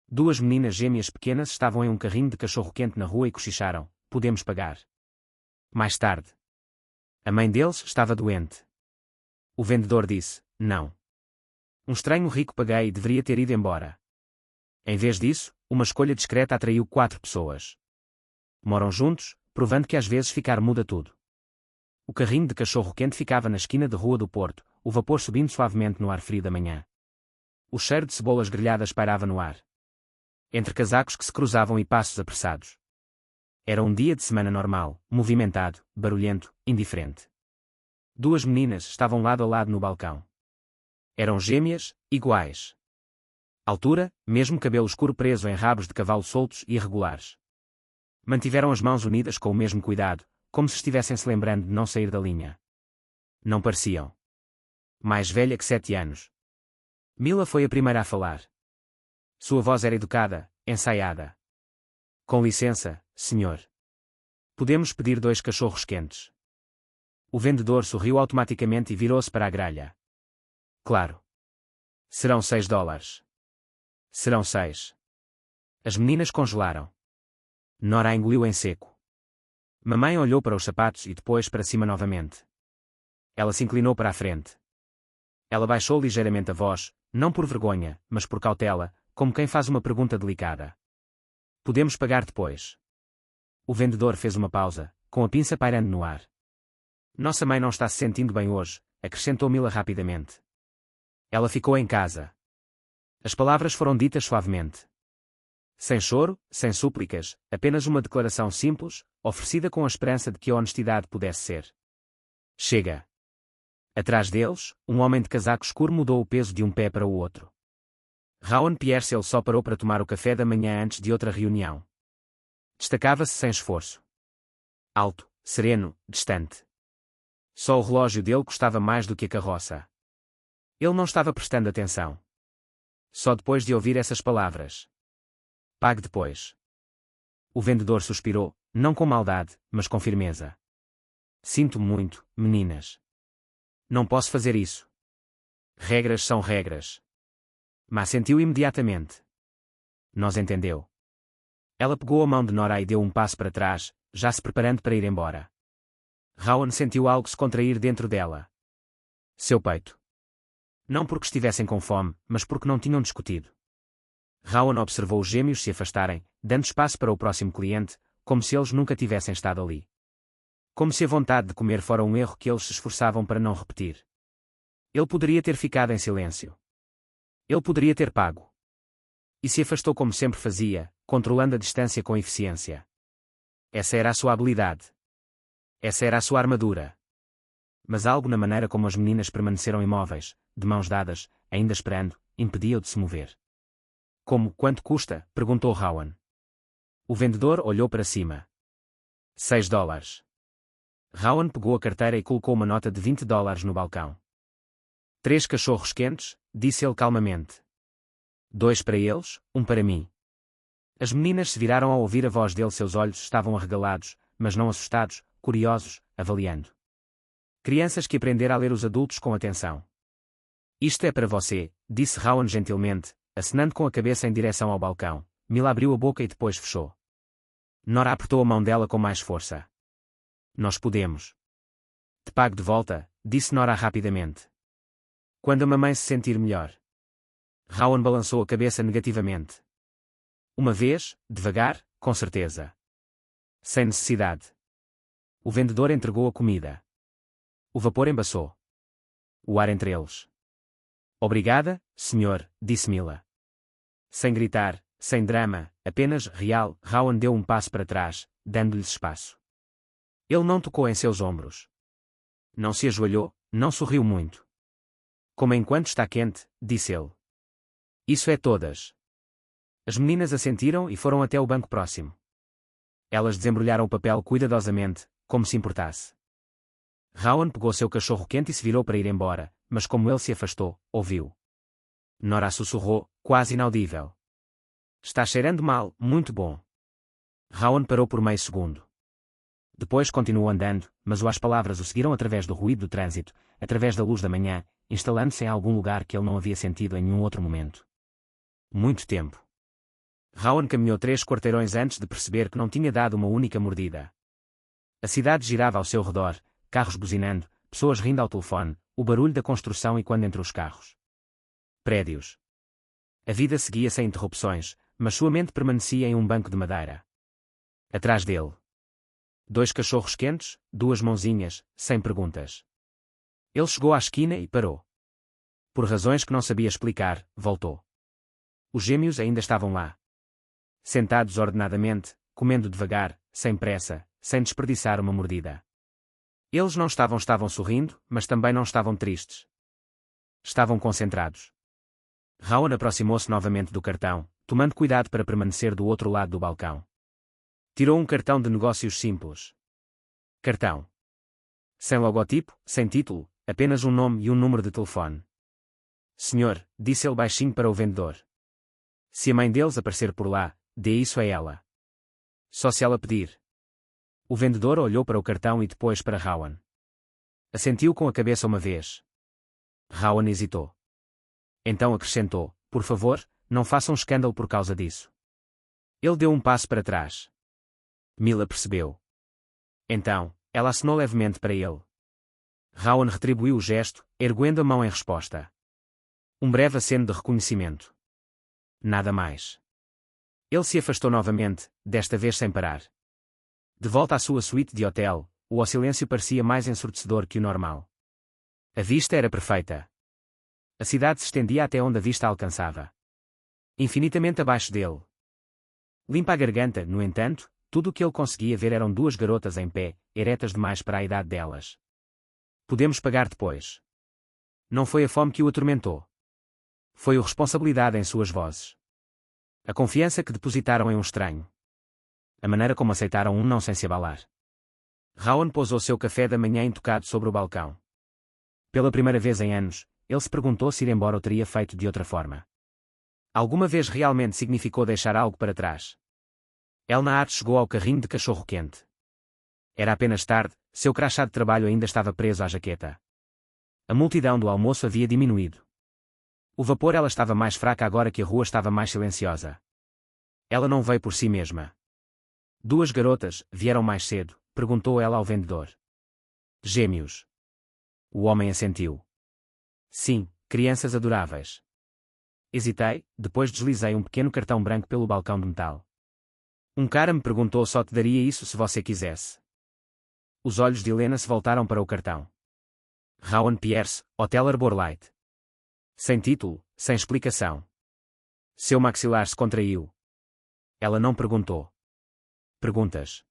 Duas meninas gêmeas pequenas estavam em um carrinho de cachorro-quente na rua e cochicharam: "Podemos pagar." Mais tarde. A mãe deles estava doente. O vendedor disse: "Não. Um estranho rico paguei e deveria ter ido embora." Em vez disso, uma escolha discreta atraiu 4 pessoas. Moram juntos, provando que às vezes ficar muda tudo. O carrinho de cachorro-quente ficava na esquina de Rua do Porto, o vapor subindo suavemente no ar frio da manhã. O cheiro de cebolas grelhadas pairava no ar. Entre casacos que se cruzavam e passos apressados. Era um dia de semana normal, movimentado, barulhento, indiferente. Duas meninas estavam lado a lado no balcão. Eram gêmeas, iguais. Altura, mesmo cabelo escuro preso em rabos de cavalo soltos e irregulares. Mantiveram as mãos unidas com o mesmo cuidado, como se estivessem se lembrando de não sair da linha. Não pareciam. Mais velha que 7 anos. Mila foi a primeira a falar. Sua voz era educada, ensaiada. "Com licença, senhor. Podemos pedir 2 cachorros quentes." O vendedor sorriu automaticamente e virou-se para a grelha. "Claro. Serão $6. Serão 6. As meninas congelaram. Nora engoliu em seco. Mamãe olhou para os sapatos e depois para cima novamente. Ela se inclinou para a frente. Ela baixou ligeiramente a voz, não por vergonha, mas por cautela, como quem faz uma pergunta delicada. "Podemos pagar depois." O vendedor fez uma pausa, com a pinça pairando no ar. "Nossa mãe não está se sentindo bem hoje", acrescentou Mila rapidamente. "Ela ficou em casa." As palavras foram ditas suavemente. Sem choro, sem súplicas, apenas uma declaração simples, oferecida com a esperança de que a honestidade pudesse ser. "Chega." Atrás deles, um homem de casaco escuro mudou o peso de um pé para o outro. Rowan Pierce só parou para tomar o café da manhã antes de outra reunião. Destacava-se sem esforço. Alto, sereno, distante. Só o relógio dele custava mais do que a carroça. Ele não estava prestando atenção. Só depois de ouvir essas palavras. "Pague depois." O vendedor suspirou, não com maldade, mas com firmeza. "Sinto muito, meninas. Não posso fazer isso. Regras são regras." Mas sentiu imediatamente. Nós entendeu. Ela pegou a mão de Nora e deu um passo para trás, já se preparando para ir embora. Rowan sentiu algo se contrair dentro dela. Seu peito. Não porque estivessem com fome, mas porque não tinham discutido. Rowan observou os gêmeos se afastarem, dando espaço para o próximo cliente, como se eles nunca tivessem estado ali. Como se a vontade de comer fora um erro que eles se esforçavam para não repetir. Ele poderia ter ficado em silêncio. Ele poderia ter pago. E se afastou como sempre fazia, controlando a distância com eficiência. Essa era a sua habilidade. Essa era a sua armadura. Mas algo na maneira como as meninas permaneceram imóveis, de mãos dadas, ainda esperando, impedia-o de se mover. "Como, quanto custa?" perguntou Rowan. O vendedor olhou para cima. $6. Rowan pegou a carteira e colocou uma nota de $20 no balcão. 3 cachorros quentes, disse ele calmamente. 2 para eles, 1 para mim. As meninas se viraram ao ouvir a voz dele. Seus olhos estavam arregalados, mas não assustados, curiosos, avaliando. Crianças que aprenderam a ler os adultos com atenção. "Isto é para você", disse Rowan gentilmente, acenando com a cabeça em direção ao balcão. Mila abriu a boca e depois fechou. Nora apertou a mão dela com mais força. "Nós podemos." "Te pago de volta", disse Nora rapidamente. "Quando a mamãe se sentir melhor." Rowan balançou a cabeça negativamente. "Uma vez, devagar, com certeza." "Sem necessidade." O vendedor entregou a comida. O vapor embaçou. O ar entre eles. "Obrigada, senhor", disse Mila. Sem gritar, sem drama, apenas real, Rowan deu um passo para trás, dando-lhes espaço. Ele não tocou em seus ombros. Não se ajoelhou, não sorriu muito. "Como enquanto está quente", disse ele. "Isso é todas." As meninas assentiram e foram até o banco próximo. Elas desembrulharam o papel cuidadosamente, como se importasse. Rowan pegou seu cachorro quente e se virou para ir embora, mas como ele se afastou, ouviu. Nora sussurrou, quase inaudível. "Está cheirando mal, muito bom." Rowan parou por meio segundo. Depois continuou andando, mas as palavras o seguiram através do ruído do trânsito, através da luz da manhã, instalando-se em algum lugar que ele não havia sentido em nenhum outro momento. Muito tempo. Rowan caminhou 3 quarteirões antes de perceber que não tinha dado uma única mordida. A cidade girava ao seu redor, carros buzinando, pessoas rindo ao telefone, o barulho da construção ecoando entre os carros. Prédios. A vida seguia sem interrupções, mas sua mente permanecia em um banco de madeira. Atrás dele. 2 cachorros quentes, 2 mãozinhas, sem perguntas. Ele chegou à esquina e parou. Por razões que não sabia explicar, voltou. Os gêmeos ainda estavam lá. Sentados ordenadamente, comendo devagar, sem pressa, sem desperdiçar uma mordida. Eles não estavam sorrindo, mas também não estavam tristes. Estavam concentrados. Rowan aproximou-se novamente do cartão, tomando cuidado para permanecer do outro lado do balcão. Tirou um cartão de negócios simples. Cartão. Sem logotipo, sem título, apenas um nome e um número de telefone. Senhor, disse ele baixinho para o vendedor. Se a mãe deles aparecer por lá, dê isso a ela. Só se ela pedir. O vendedor olhou para o cartão e depois para Rowan. Assentiu com a cabeça uma vez. Rowan hesitou. Então acrescentou, por favor, não faça um escândalo por causa disso. Ele deu um passo para trás. Mila percebeu. Então, ela acenou levemente para ele. Rowan retribuiu o gesto, erguendo a mão em resposta. Um breve aceno de reconhecimento. Nada mais. Ele se afastou novamente, desta vez sem parar. De volta à sua suíte de hotel, o silêncio parecia mais ensurdecedor que o normal. A vista era perfeita. A cidade se estendia até onde a vista alcançava. Infinitamente abaixo dele. Limpa a garganta, no entanto, tudo o que ele conseguia ver eram 2 garotas em pé, eretas demais para a idade delas. Podemos pagar depois. Não foi a fome que o atormentou. Foi a responsabilidade em suas vozes. A confiança que depositaram em um estranho. A maneira como aceitaram um não sem se abalar. Rowan pousou seu café da manhã intocado sobre o balcão. Pela primeira vez em anos, ele se perguntou se ir embora o teria feito de outra forma. Alguma vez realmente significou deixar algo para trás? Elna Hart chegou ao carrinho de cachorro-quente. Era apenas tarde, seu crachá de trabalho ainda estava preso à jaqueta. A multidão do almoço havia diminuído. O vapor ela estava mais fraca agora que a rua estava mais silenciosa. Ela não veio por si mesma. 2 garotas, vieram mais cedo, perguntou ela ao vendedor. Gêmeos. O homem assentiu. Sim, crianças adoráveis. Hesitei, depois deslizei um pequeno cartão branco pelo balcão de metal. Um cara me perguntou só te daria isso se você quisesse. Os olhos de Helena se voltaram para o cartão. Rowan Pierce, Hotel Arborlight. Sem título, sem explicação. Seu maxilar se contraiu. Ela não perguntou. Perguntas.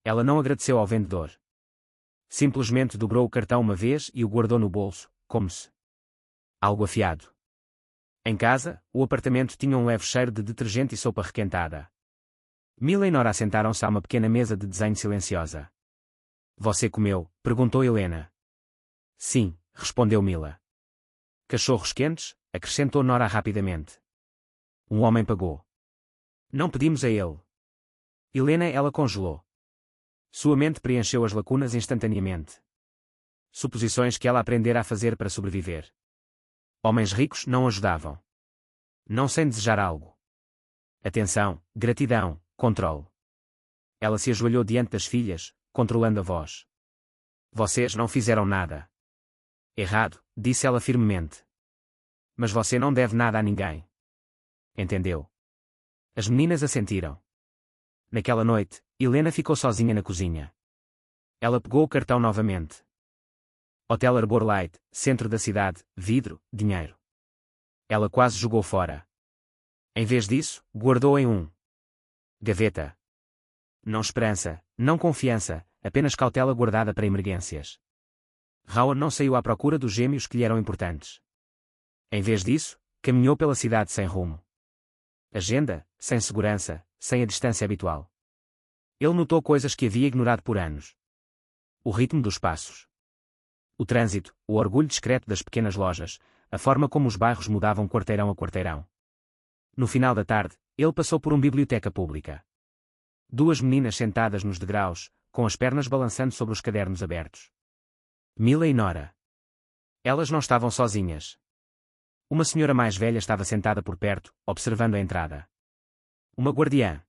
Ela não agradeceu ao vendedor. Simplesmente dobrou o cartão uma vez e o guardou no bolso, como se... algo afiado. Em casa, o apartamento tinha um leve cheiro de detergente e sopa requentada. Mila e Nora assentaram-se a uma pequena mesa de desenho silenciosa. Você comeu? Perguntou Helena. Sim, respondeu Mila. Cachorros quentes? Acrescentou Nora rapidamente. Um homem pagou. Não pedimos a ele. Helena ela congelou. Sua mente preencheu as lacunas instantaneamente. Suposições que ela aprendera a fazer para sobreviver. Homens ricos não ajudavam. Não sem desejar algo. Atenção, gratidão, controle. Ela se ajoelhou diante das filhas, controlando a voz. Vocês não fizeram nada. Errado, disse ela firmemente. Mas você não deve nada a ninguém. Entendeu? As meninas assentiram. Naquela noite, Helena ficou sozinha na cozinha. Ela pegou o cartão novamente. Hotel Arborlight, centro da cidade, vidro, dinheiro. Ela quase jogou fora. Em vez disso, guardou em um gaveta. Não esperança, não confiança, apenas cautela guardada para emergências. Rowan não saiu à procura dos gêmeos que lhe eram importantes. Em vez disso, caminhou pela cidade sem rumo. Agenda, sem segurança, sem a distância habitual. Ele notou coisas que havia ignorado por anos. O ritmo dos passos. O trânsito, o orgulho discreto das pequenas lojas, a forma como os bairros mudavam quarteirão a quarteirão. No final da tarde, ele passou por uma biblioteca pública. 2 meninas sentadas nos degraus, com as pernas balançando sobre os cadernos abertos. Mila e Nora. Elas não estavam sozinhas. Uma senhora mais velha estava sentada por perto, observando a entrada. Uma guardiã.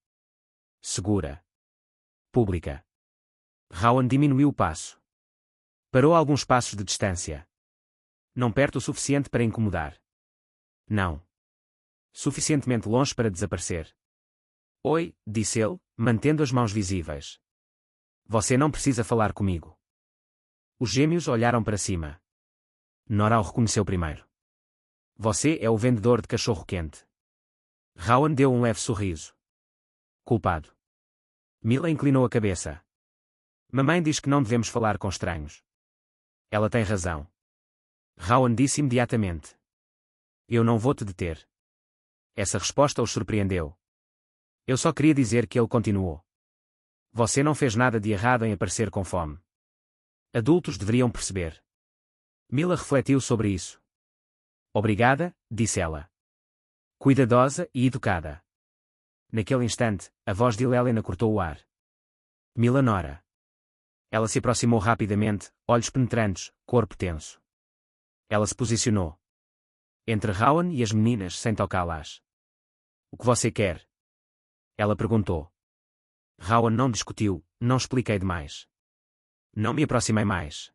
Segura. Pública. Rowan diminuiu o passo. Parou a alguns passos de distância. Não perto o suficiente para incomodar. Não. Suficientemente longe para desaparecer. Oi, disse ele, mantendo as mãos visíveis. Você não precisa falar comigo. Os gêmeos olharam para cima. Nora o reconheceu primeiro. Você é o vendedor de cachorro-quente. Rowan deu um leve sorriso. Culpado. Mila inclinou a cabeça. Mamãe diz que não devemos falar com estranhos. Ela tem razão. Rowan disse imediatamente. Eu não vou te deter. Essa resposta os surpreendeu. Eu só queria dizer que ele continuou. Você não fez nada de errado em aparecer com fome. Adultos deveriam perceber. Mila refletiu sobre isso. Obrigada, disse ela. Cuidadosa e educada. Naquele instante, a voz de Helena cortou o ar. Mila Nora. Ela se aproximou rapidamente, olhos penetrantes, corpo tenso. Ela se posicionou. Entre Rowan e as meninas sem tocá-las. O que você quer? Ela perguntou. Rowan não discutiu, não expliquei demais. Não me aproximei mais.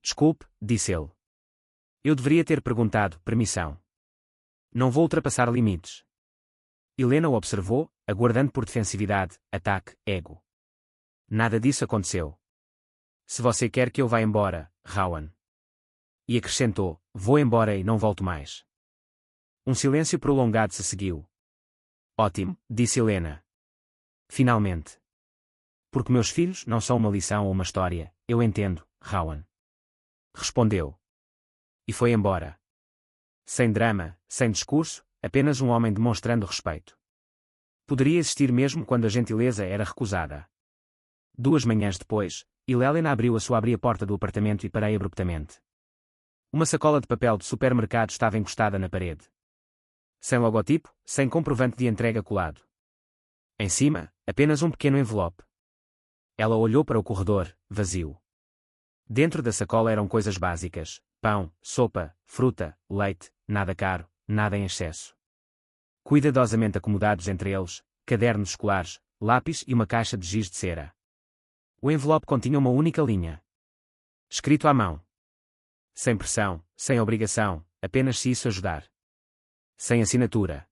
Desculpe, disse ele. Eu deveria ter perguntado permissão. Não vou ultrapassar limites. Helena o observou, aguardando por defensividade, ataque, ego. Nada disso aconteceu. Se você quer que eu vá embora, Rowan. E acrescentou, vou embora e não volto mais. Um silêncio prolongado se seguiu. Ótimo, disse Helena. Finalmente. Porque meus filhos não são uma lição ou uma história, eu entendo, Rowan. Respondeu. E foi embora. Sem drama, sem discurso, apenas um homem demonstrando respeito. Poderia existir mesmo quando a gentileza era recusada. 2 manhãs depois, Helena abriu a porta do apartamento e parei abruptamente. Uma sacola de papel de supermercado estava encostada na parede. Sem logotipo, sem comprovante de entrega colado. Em cima, apenas um pequeno envelope. Ela olhou para o corredor, vazio. Dentro da sacola eram coisas básicas: pão, sopa, fruta, leite, nada caro, nada em excesso. Cuidadosamente acomodados entre eles, cadernos escolares, lápis e uma caixa de giz de cera. O envelope continha uma única linha. Escrito à mão. Sem pressão, sem obrigação, apenas se isso ajudar. Sem assinatura.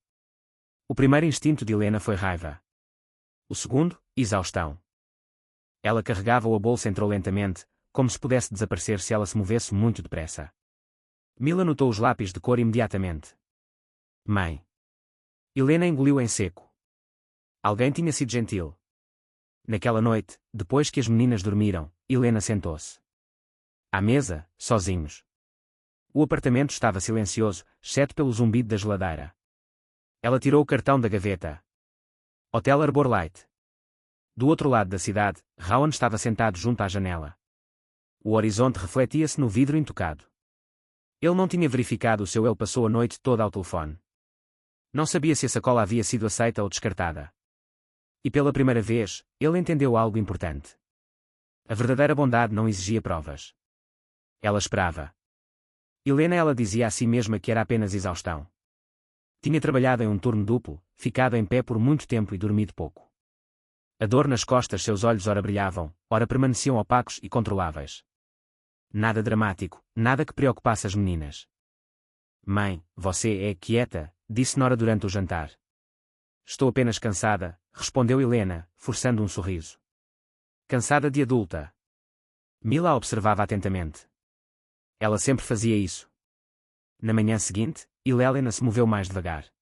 O primeiro instinto de Helena foi raiva. O segundo, exaustão. Ela carregava-o a bolsa entrou lentamente, como se pudesse desaparecer se ela se movesse muito depressa. Mila notou os lápis de cor imediatamente. Mãe. Helena engoliu em seco. Alguém tinha sido gentil. Naquela noite, depois que as meninas dormiram, Helena sentou-se. À mesa, sozinhos. O apartamento estava silencioso, exceto pelo zumbido da geladeira. Ela tirou o cartão da gaveta. Hotel Arbor Light. Do outro lado da cidade, Rowan estava sentado junto à janela. O horizonte refletia-se no vidro intocado. Ele não tinha verificado o seu ele passou a noite toda ao telefone. Não sabia se a sacola havia sido aceita ou descartada. E pela primeira vez, ele entendeu algo importante. A verdadeira bondade não exigia provas. Ela esperava. Ela dizia a si mesma que era apenas exaustão. Tinha trabalhado em um turno duplo, ficado em pé por muito tempo e dormido pouco. A dor nas costas, seus olhos ora brilhavam, ora permaneciam opacos e controláveis. Nada dramático, nada que preocupasse as meninas. Mãe, você é quieta, disse Nora durante o jantar. Estou apenas cansada, respondeu Helena, forçando um sorriso. Cansada de adulta. Mila a observava atentamente. Ela sempre fazia isso. Na manhã seguinte, Helena se moveu mais devagar.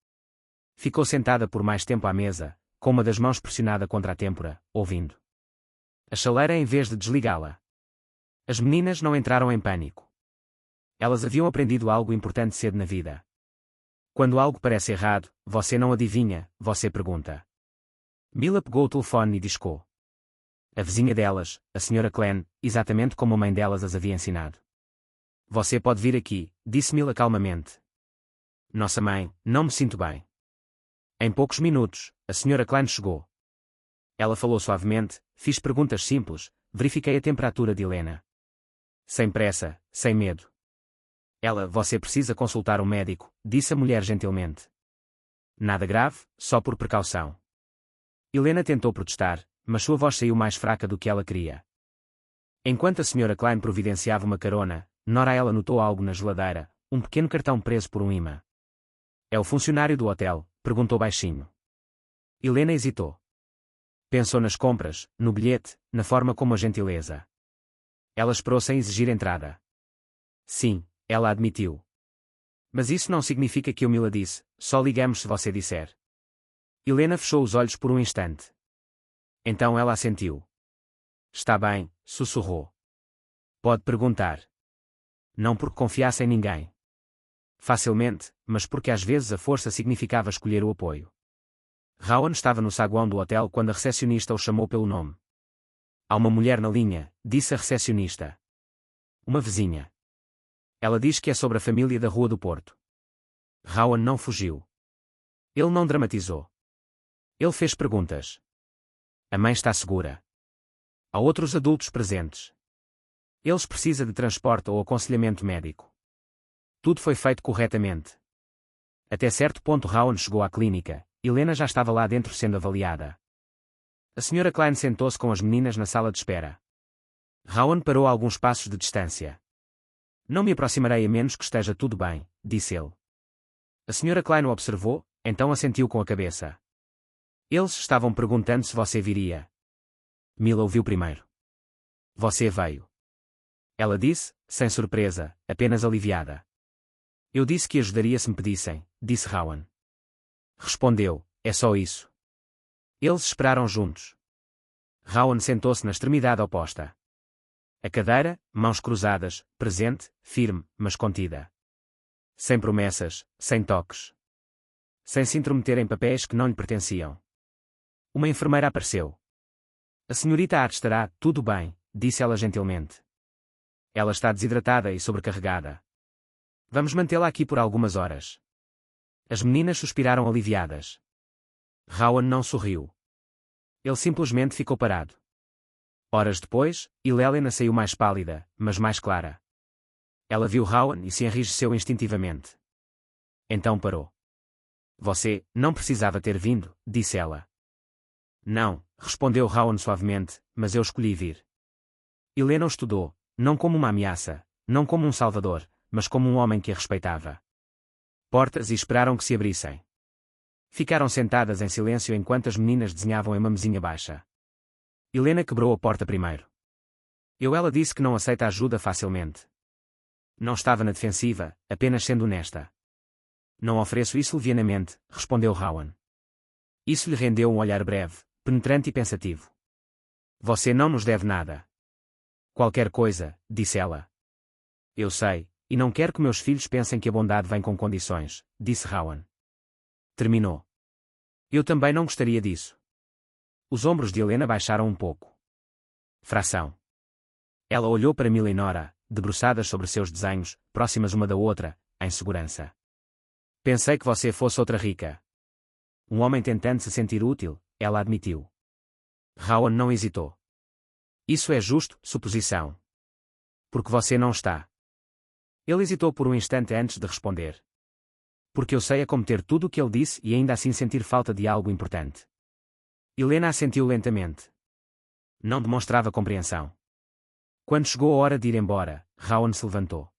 Ficou sentada por mais tempo à mesa, com uma das mãos pressionada contra a têmpora, ouvindo a chaleira em vez de desligá-la. As meninas não entraram em pânico. Elas haviam aprendido algo importante cedo na vida. Quando algo parece errado, você não adivinha, você pergunta. Mila pegou o telefone e discou. A vizinha delas, a Sra. Clan, exatamente como a mãe delas as havia ensinado. Você pode vir aqui, disse Mila calmamente. Nossa mãe, não me sinto bem. Em poucos minutos, a Sra. Clan chegou. Ela falou suavemente, fiz perguntas simples, verifiquei a temperatura de Helena. Sem pressa, sem medo. Você precisa consultar um médico, disse a mulher gentilmente. Nada grave, só por precaução. Helena tentou protestar, mas sua voz saiu mais fraca do que ela queria. Enquanto a Sra. Klein providenciava uma carona, Nora notou algo na geladeira, um pequeno cartão preso por um imã. É o funcionário do hotel? Perguntou baixinho. Helena hesitou. Pensou nas compras, no bilhete, na forma como a gentileza. Ela esperou sem exigir entrada. Sim, ela admitiu. Mas isso não significa que eu me la disse, só ligamos se você disser. Helena fechou os olhos por um instante. Então ela assentiu. Está bem, sussurrou. Pode perguntar. Não porque confiasse em ninguém. Facilmente, mas porque às vezes a força significava escolher o apoio. Rowan estava no saguão do hotel quando a recepcionista o chamou pelo nome. Há uma mulher na linha, disse a recepcionista. Uma vizinha. Ela diz que é sobre a família da Rua do Porto. Rowan não fugiu. Ele não dramatizou. Ele fez perguntas. A mãe está segura. Há outros adultos presentes. Eles precisam de transporte ou aconselhamento médico. Tudo foi feito corretamente. Até certo ponto Rowan chegou à clínica. Helena já estava lá dentro sendo avaliada. A Sra. Klein sentou-se com as meninas na sala de espera. Rowan parou a alguns passos de distância. Não me aproximarei a menos que esteja tudo bem, disse ele. A Sra. Klein o observou, então assentiu com a cabeça. Eles estavam perguntando se você viria. Mila ouviu primeiro. Você veio. Ela disse, sem surpresa, apenas aliviada. Eu disse que ajudaria se me pedissem, disse Rowan. Respondeu, é só isso. Eles esperaram juntos. Rowan sentou-se na extremidade oposta. A cadeira, mãos cruzadas, presente, firme, mas contida. Sem promessas, sem toques. Sem se intrometer em papéis que não lhe pertenciam. Uma enfermeira apareceu. A senhorita Hart estará, tudo bem, disse ela gentilmente. Ela está desidratada e sobrecarregada. Vamos mantê-la aqui por algumas horas. As meninas suspiraram aliviadas. Rowan não sorriu. Ele simplesmente ficou parado. Horas depois, Helena saiu mais pálida, mas mais clara. Ela viu Rowan e se enrijeceu instintivamente. Então parou. Você não precisava ter vindo, disse ela. Não, respondeu Rowan suavemente, mas eu escolhi vir. Helena o estudou, não como uma ameaça, não como um salvador, mas como um homem que a respeitava. Portas e esperaram que se abrissem. Ficaram sentadas em silêncio enquanto as meninas desenhavam em uma mesinha baixa. Helena quebrou a porta primeiro. Ela disse que não aceita ajuda facilmente. Não estava na defensiva, apenas sendo honesta. Não ofereço isso levianamente, respondeu Rowan. Isso lhe rendeu um olhar breve, penetrante e pensativo. Você não nos deve nada. Qualquer coisa, disse ela. Eu sei, e não quero que meus filhos pensem que a bondade vem com condições, disse Rowan. Terminou. Eu também não gostaria disso. Os ombros de Helena baixaram um pouco. Fração. Ela olhou para Mila e Nora, debruçadas sobre seus desenhos, próximas uma da outra, em segurança. Pensei que você fosse outra rica. Um homem tentando se sentir útil, ela admitiu. Rowan não hesitou. Isso é justo, suposição. Porque você não está. Ele hesitou por um instante antes de responder. Porque eu sei a como ter tudo o que ele disse e ainda assim sentir falta de algo importante. Helena assentiu lentamente. Não demonstrava compreensão. Quando chegou a hora de ir embora, Rowan se levantou.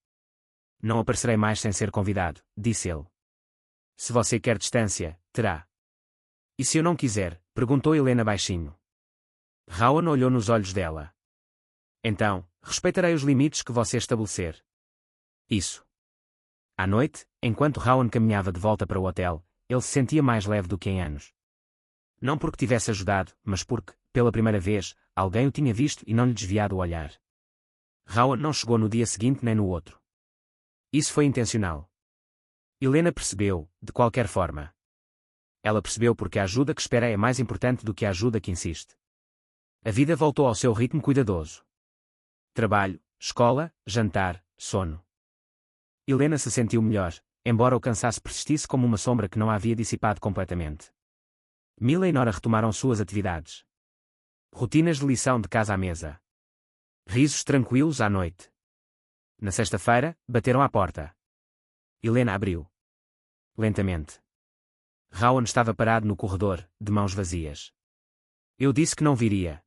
Não aparecerei mais sem ser convidado, disse ele. Se você quer distância, terá. E se eu não quiser? Perguntou Helena baixinho. Rowan olhou nos olhos dela. Então, respeitarei os limites que você estabelecer. Isso. À noite, enquanto Rowan caminhava de volta para o hotel, ele se sentia mais leve do que em anos. Não porque tivesse ajudado, mas porque, pela primeira vez, alguém o tinha visto e não lhe desviado o olhar. Rowan não chegou no dia seguinte nem no outro. Isso foi intencional. Helena percebeu, de qualquer forma. Ela percebeu porque a ajuda que espera é mais importante do que a ajuda que insiste. A vida voltou ao seu ritmo cuidadoso. Trabalho, escola, jantar, sono. Helena se sentiu melhor, embora o cansaço persistisse como uma sombra que não a havia dissipado completamente. Mila e Nora retomaram suas atividades. Rotinas de lição de casa à mesa. Risos tranquilos à noite. Na sexta-feira, bateram à porta. Helena abriu. Lentamente. Rowan estava parado no corredor, de mãos vazias. Eu disse que não viria.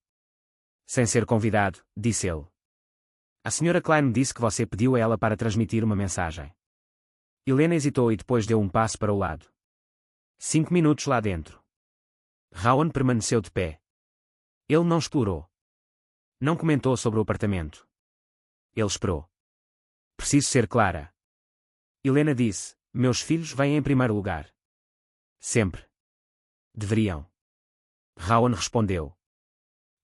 Sem ser convidado, disse ele. A Sra. Klein me disse que você pediu a ela para transmitir uma mensagem. Helena hesitou e depois deu um passo para o lado. 5 minutos lá dentro. Rowan permaneceu de pé. Ele não explorou. Não comentou sobre o apartamento. Ele esperou. Preciso ser clara. Helena disse, meus filhos vêm em primeiro lugar. Sempre. Deveriam. Rowan respondeu.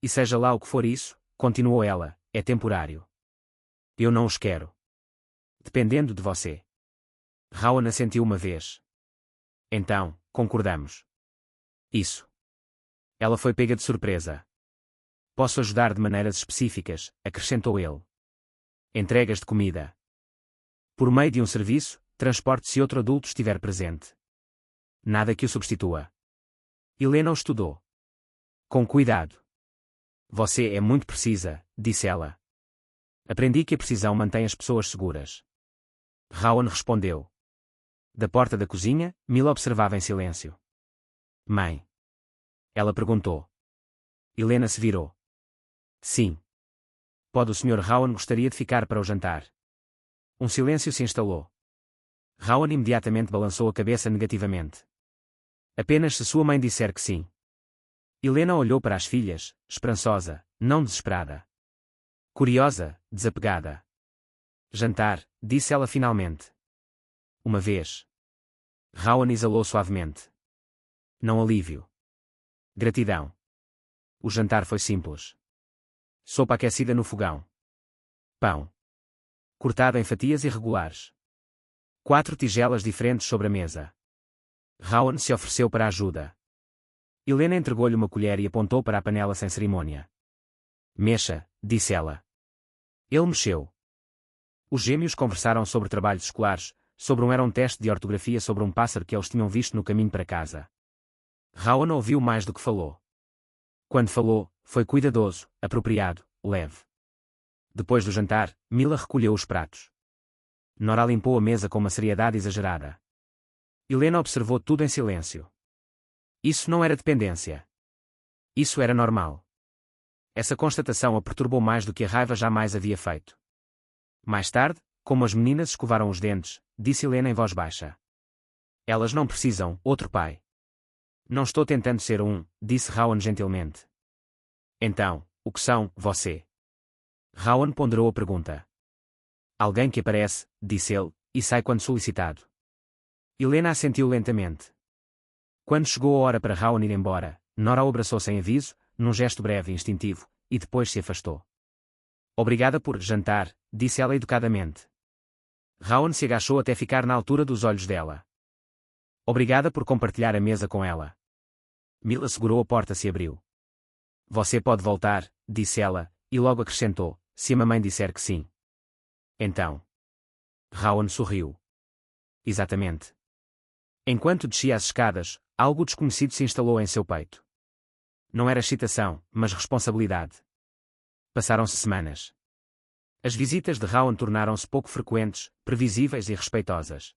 E seja lá o que for isso, continuou ela, é temporário. Eu não os quero. Dependendo de você. Rowan assentiu uma vez. Então, concordamos. Isso. Ela foi pega de surpresa. Posso ajudar de maneiras específicas, acrescentou ele. Entregas de comida. Por meio de um serviço, transporte se outro adulto estiver presente. Nada que o substitua. Helena o estudou. Com cuidado. Você é muito precisa, disse ela. Aprendi que a precisão mantém as pessoas seguras. Rowan respondeu. Da porta da cozinha, Mila observava em silêncio. Mãe. Ela perguntou. Helena se virou. Sim. Pode o Sr. Rowan gostaria de ficar para o jantar? Um silêncio se instalou. Rowan imediatamente balançou a cabeça negativamente. Apenas se sua mãe disser que sim. Helena olhou para as filhas, esperançosa, não desesperada. Curiosa, desapegada. Jantar, disse ela finalmente. Uma vez. Rowan exalou suavemente. Não alívio. Gratidão. O jantar foi simples. Sopa aquecida no fogão. Pão. Cortado em fatias irregulares. 4 tigelas diferentes sobre a mesa. Rowan se ofereceu para a ajuda. Helena entregou-lhe uma colher e apontou para a panela sem cerimônia. Mexa, disse ela. Ele mexeu. Os gêmeos conversaram sobre trabalhos escolares, sobre era um teste de ortografia sobre um pássaro que eles tinham visto no caminho para casa. Rowan ouviu mais do que falou. Quando falou, foi cuidadoso, apropriado, leve. Depois do jantar, Mila recolheu os pratos. Nora limpou a mesa com uma seriedade exagerada. Helena observou tudo em silêncio. Isso não era dependência. Isso era normal. Essa constatação a perturbou mais do que a raiva jamais havia feito. Mais tarde, como as meninas escovaram os dentes, disse Helena em voz baixa. Elas não precisam, outro pai. Não estou tentando ser disse Rowan gentilmente. Então, o que são, você? Rowan ponderou a pergunta. Alguém que aparece, disse ele, e sai quando solicitado. Helena assentiu lentamente. Quando chegou a hora para Rowan ir embora, Nora o abraçou sem aviso, num gesto breve e instintivo, e depois se afastou. Obrigada por jantar, disse ela educadamente. Rowan se agachou até ficar na altura dos olhos dela. Obrigada por compartilhar a mesa com ela. Mila segurou a porta se abriu. Você pode voltar, disse ela, e logo acrescentou, se a mamãe disser que sim. Então. Rowan sorriu. Exatamente. Enquanto descia as escadas, algo desconhecido se instalou em seu peito. Não era excitação, mas responsabilidade. Passaram-se semanas. As visitas de Rowan tornaram-se pouco frequentes, previsíveis e respeitosas.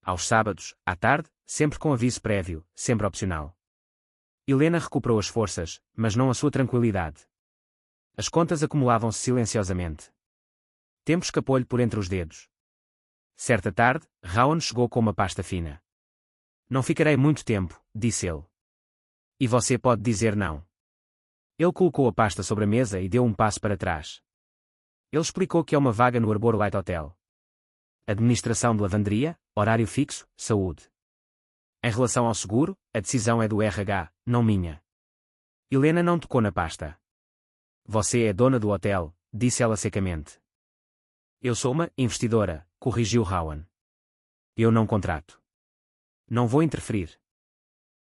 Aos sábados, à tarde, sempre com aviso prévio, sempre opcional. Helena recuperou as forças, mas não a sua tranquilidade. As contas acumulavam-se silenciosamente. Tempo escapou-lhe por entre os dedos. Certa tarde, Rowan chegou com uma pasta fina. Não ficarei muito tempo, disse ele. E você pode dizer não. Ele colocou a pasta sobre a mesa e deu um passo para trás. Ele explicou que é uma vaga no Arborlight Hotel. Administração de lavanderia, horário fixo, saúde. Em relação ao seguro, a decisão é do RH, não minha. Helena não tocou na pasta. Você é dona do hotel, disse ela secamente. Eu sou uma investidora, corrigiu Rowan. Eu não contrato. Não vou interferir.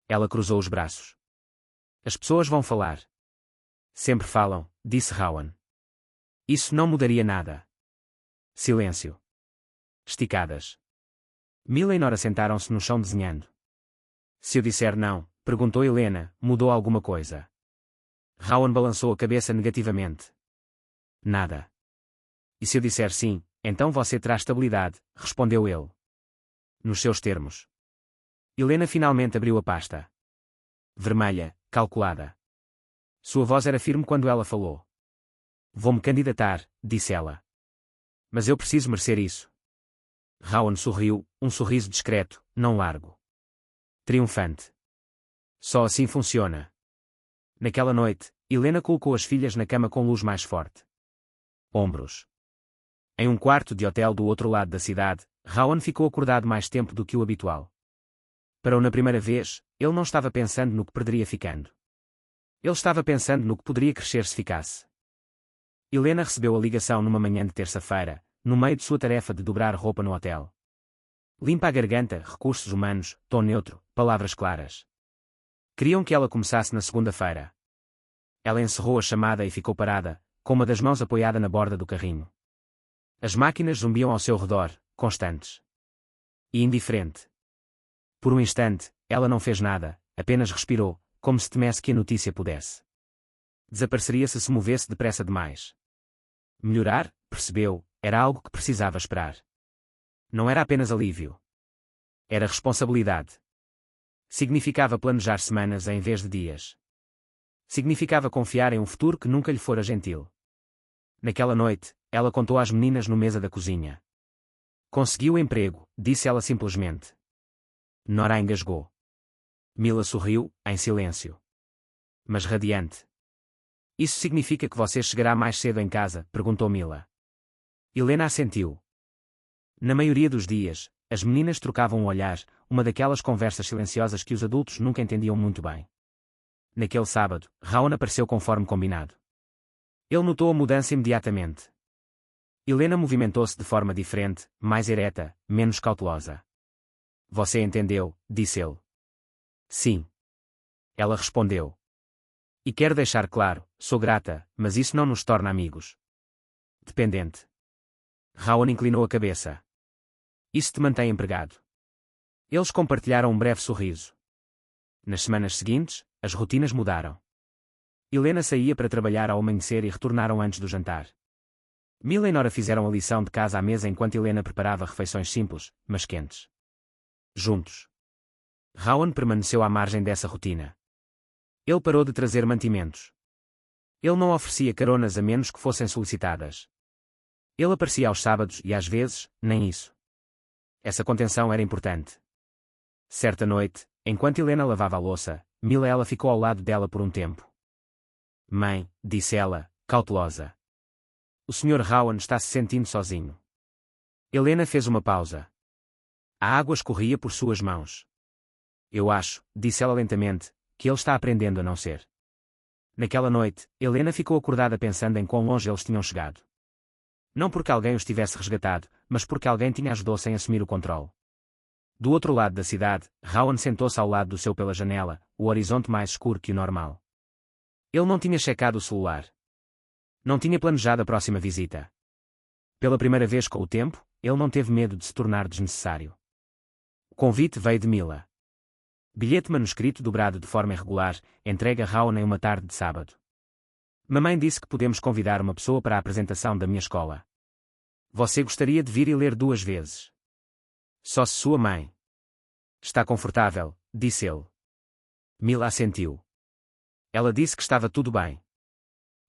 Ela cruzou os braços. As pessoas vão falar. Sempre falam, disse Rowan. Isso não mudaria nada. Silêncio. Esticadas. Mila e Nora sentaram-se no chão desenhando. Se eu disser não, perguntou Helena, mudou alguma coisa? Rowan balançou a cabeça negativamente. Nada. E se eu disser sim, então você terá estabilidade, respondeu ele. Nos seus termos. Helena finalmente abriu a pasta. Vermelha, calculada. Sua voz era firme quando ela falou. Vou-me candidatar, disse ela. Mas eu preciso merecer isso. Rowan sorriu, um sorriso discreto, não largo. Triunfante. Só assim funciona. Naquela noite, Helena colocou as filhas na cama com luz mais forte. Ombros. Em um quarto de hotel do outro lado da cidade, Rowan ficou acordado mais tempo do que o habitual. Parou na primeira vez, ele não estava pensando no que perderia ficando. Ele estava pensando no que poderia crescer se ficasse. Helena recebeu a ligação numa manhã de terça-feira, no meio de sua tarefa de dobrar roupa no hotel. Limpa a garganta, recursos humanos, tom neutro, palavras claras. Queriam que ela começasse na segunda-feira. Ela encerrou a chamada e ficou parada, com uma das mãos apoiada na borda do carrinho. As máquinas zumbiam ao seu redor, constantes. E indiferente. Por um instante, ela não fez nada, apenas respirou, como se temesse que a notícia pudesse. Desapareceria se movesse depressa demais. Melhorar, percebeu, era algo que precisava esperar. Não era apenas alívio. Era responsabilidade. Significava planejar semanas em vez de dias. Significava confiar em um futuro que nunca lhe fora gentil. Naquela noite, ela contou às meninas no mesa da cozinha. Conseguiu o emprego, disse ela simplesmente. Nora engasgou. Mila sorriu, em silêncio. Mas radiante. Isso significa que você chegará mais cedo em casa? Perguntou Mila. Helena assentiu. Na maioria dos dias, as meninas trocavam um olhar, uma daquelas conversas silenciosas que os adultos nunca entendiam muito bem. Naquele sábado, Rowan apareceu conforme combinado. Ele notou a mudança imediatamente. Helena movimentou-se de forma diferente, mais ereta, menos cautelosa. Você entendeu, disse ele. Sim. Ela respondeu. E quero deixar claro, sou grata, mas isso não nos torna amigos. Dependente. Rowan inclinou a cabeça. Isso te mantém empregado. Eles compartilharam um breve sorriso. Nas semanas seguintes, as rotinas mudaram. Helena saía para trabalhar ao amanhecer e retornaram antes do jantar. Mila e Nora fizeram a lição de casa à mesa enquanto Helena preparava refeições simples, mas quentes. Juntos. Rowan permaneceu à margem dessa rotina. Ele parou de trazer mantimentos. Ele não oferecia caronas a menos que fossem solicitadas. Ele aparecia aos sábados e às vezes, nem isso. Essa contenção era importante. Certa noite, enquanto Helena lavava a louça, Mila ela ficou ao lado dela por um tempo. Mãe, disse ela, cautelosa. O Sr. Rowan está se sentindo sozinho. Helena fez uma pausa. A água escorria por suas mãos. Eu acho, disse ela lentamente, que ele está aprendendo a não ser. Naquela noite, Helena ficou acordada pensando em quão longe eles tinham chegado. Não porque alguém os tivesse resgatado, mas porque alguém tinha ajudado sem assumir o controle. Do outro lado da cidade, Rowan sentou-se ao lado do seu pela janela, o horizonte mais escuro que o normal. Ele não tinha checado o celular. Não tinha planejado a próxima visita. Pela primeira vez com o tempo, ele não teve medo de se tornar desnecessário. O convite veio de Mila. Bilhete manuscrito dobrado de forma irregular, entregue a Rowan em uma tarde de sábado. Mamãe disse que podemos convidar uma pessoa para a apresentação da minha escola. Você gostaria de vir e ler 2 vezes? Só se sua mãe. Está confortável, disse ele. Mila assentiu. Ela disse que estava tudo bem.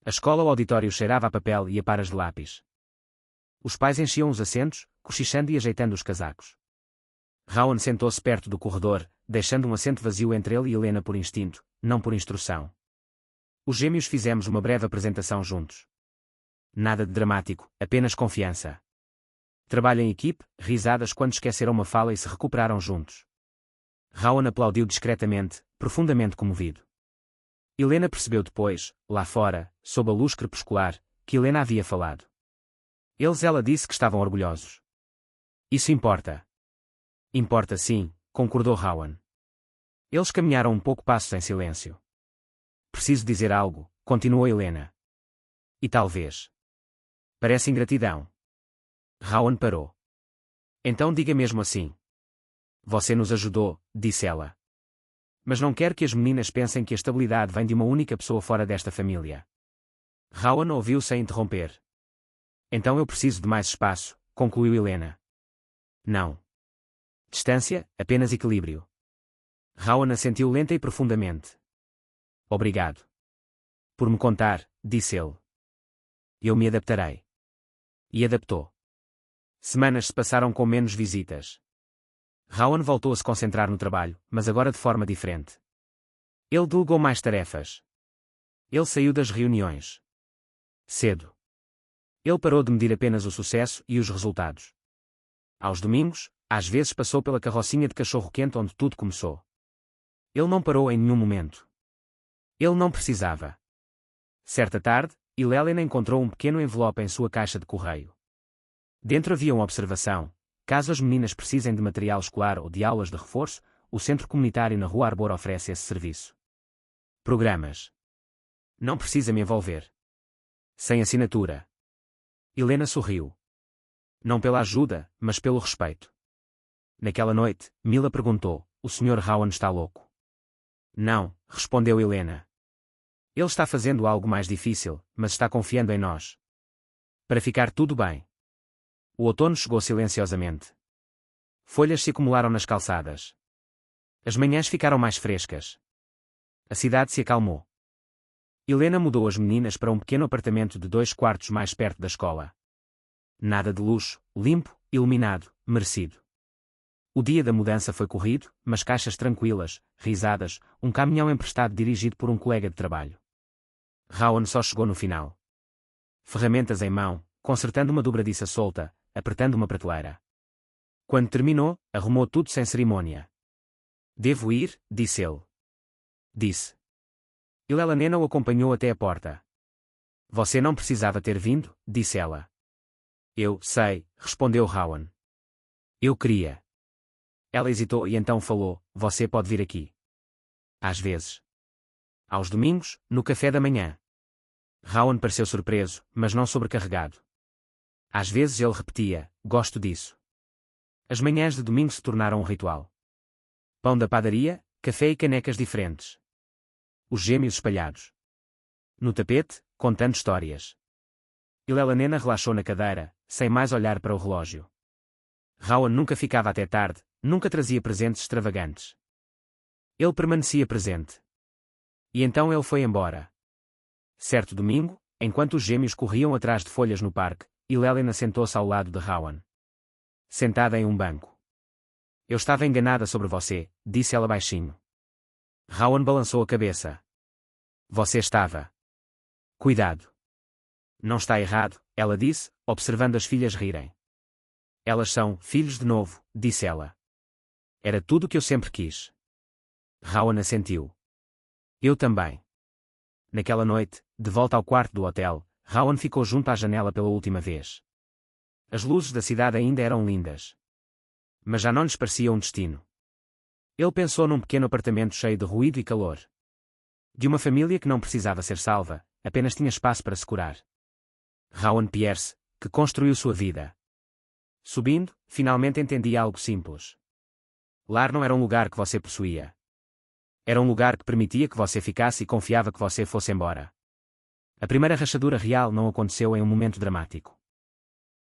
A escola ou auditório cheirava a papel e a paras de lápis. Os pais enchiam os assentos, cochichando e ajeitando os casacos. Rowan sentou-se perto do corredor, deixando um assento vazio entre ele e Helena por instinto, não por instrução. Os gêmeos fizemos uma breve apresentação juntos. Nada de dramático, apenas confiança. Trabalho em equipe, risadas quando esqueceram uma fala e se recuperaram juntos. Rowan aplaudiu discretamente, profundamente comovido. Helena percebeu depois, lá fora, sob a luz crepuscular, que Helena havia falado. Ela disse que estavam orgulhosos. Isso importa. Importa sim, concordou Rowan. Eles caminharam um pouco passos em silêncio. Preciso dizer algo, continuou Helena. E talvez. Parece ingratidão. Rowan parou. Então diga mesmo assim. Você nos ajudou, disse ela. Mas não quero que as meninas pensem que a estabilidade vem de uma única pessoa fora desta família. Rowan ouviu sem interromper. Então eu preciso de mais espaço, concluiu Helena. Não. Distância, apenas equilíbrio. Rowan assentiu lenta e profundamente. Obrigado. Por me contar, disse ele. Eu me adaptarei. E adaptou. Semanas se passaram com menos visitas. Rowan voltou a se concentrar no trabalho, mas agora de forma diferente. Ele delegou mais tarefas. Ele saiu das reuniões cedo. Ele parou de medir apenas o sucesso e os resultados. Aos domingos, às vezes passou pela carrocinha de cachorro-quente onde tudo começou. Ele não parou em nenhum momento. Ele não precisava. Certa tarde, Helena encontrou um pequeno envelope em sua caixa de correio. Dentro havia uma observação: caso as meninas precisem de material escolar ou de aulas de reforço, o centro comunitário na Rua Arbor oferece esse serviço. Programas. Não precisa me envolver. Sem assinatura. Helena sorriu. Não pela ajuda, mas pelo respeito. Naquela noite, Mila perguntou: o Sr. Rowan está louco? Não, respondeu Helena. Ele está fazendo algo mais difícil, mas está confiando em nós. Para ficar tudo bem. O outono chegou silenciosamente. Folhas se acumularam nas calçadas. As manhãs ficaram mais frescas. A cidade se acalmou. Helena mudou as meninas para um pequeno apartamento de 2 quartos mais perto da escola. Nada de luxo, limpo, iluminado, merecido. O dia da mudança foi corrido, mas caixas tranquilas, risadas, um caminhão emprestado dirigido por um colega de trabalho. Rowan só chegou no final. Ferramentas em mão, consertando uma dobradiça solta, apertando uma prateleira. Quando terminou, arrumou tudo sem cerimônia. Devo ir, disse ele. Disse. Helena o acompanhou até a porta. Você não precisava ter vindo, disse ela. Eu sei, respondeu Rowan. Eu queria. Ela hesitou e então falou: você pode vir aqui. Às vezes. Aos domingos, no café da manhã. Rowan pareceu surpreso, mas não sobrecarregado. Às vezes ele repetia: gosto disso. As manhãs de domingo se tornaram um ritual. Pão da padaria, café e canecas diferentes. Os gêmeos espalhados. No tapete, contando histórias. Helena relaxou na cadeira, sem mais olhar para o relógio. Rowan nunca ficava até tarde, nunca trazia presentes extravagantes. Ele permanecia presente. E então ele foi embora. Certo domingo, enquanto os gêmeos corriam atrás de folhas no parque, Helena sentou-se ao lado de Rowan. Sentada em um banco. Eu estava enganada sobre você, disse ela baixinho. Rowan balançou a cabeça. Você estava. Cuidado. Não está errado, ela disse, observando as filhas rirem. Elas são filhos de novo, disse ela. Era tudo o que eu sempre quis. Rowan assentiu. Eu também. Naquela noite, de volta ao quarto do hotel, Rowan ficou junto à janela pela última vez. As luzes da cidade ainda eram lindas. Mas já não lhes parecia um destino. Ele pensou num pequeno apartamento cheio de ruído e calor. De uma família que não precisava ser salva, apenas tinha espaço para se curar. Rowan Pierce, que construiu sua vida. Subindo, finalmente entendia algo simples. Lar não era um lugar que você possuía. Era um lugar que permitia que você ficasse e confiava que você fosse embora. A primeira rachadura real não aconteceu em um momento dramático.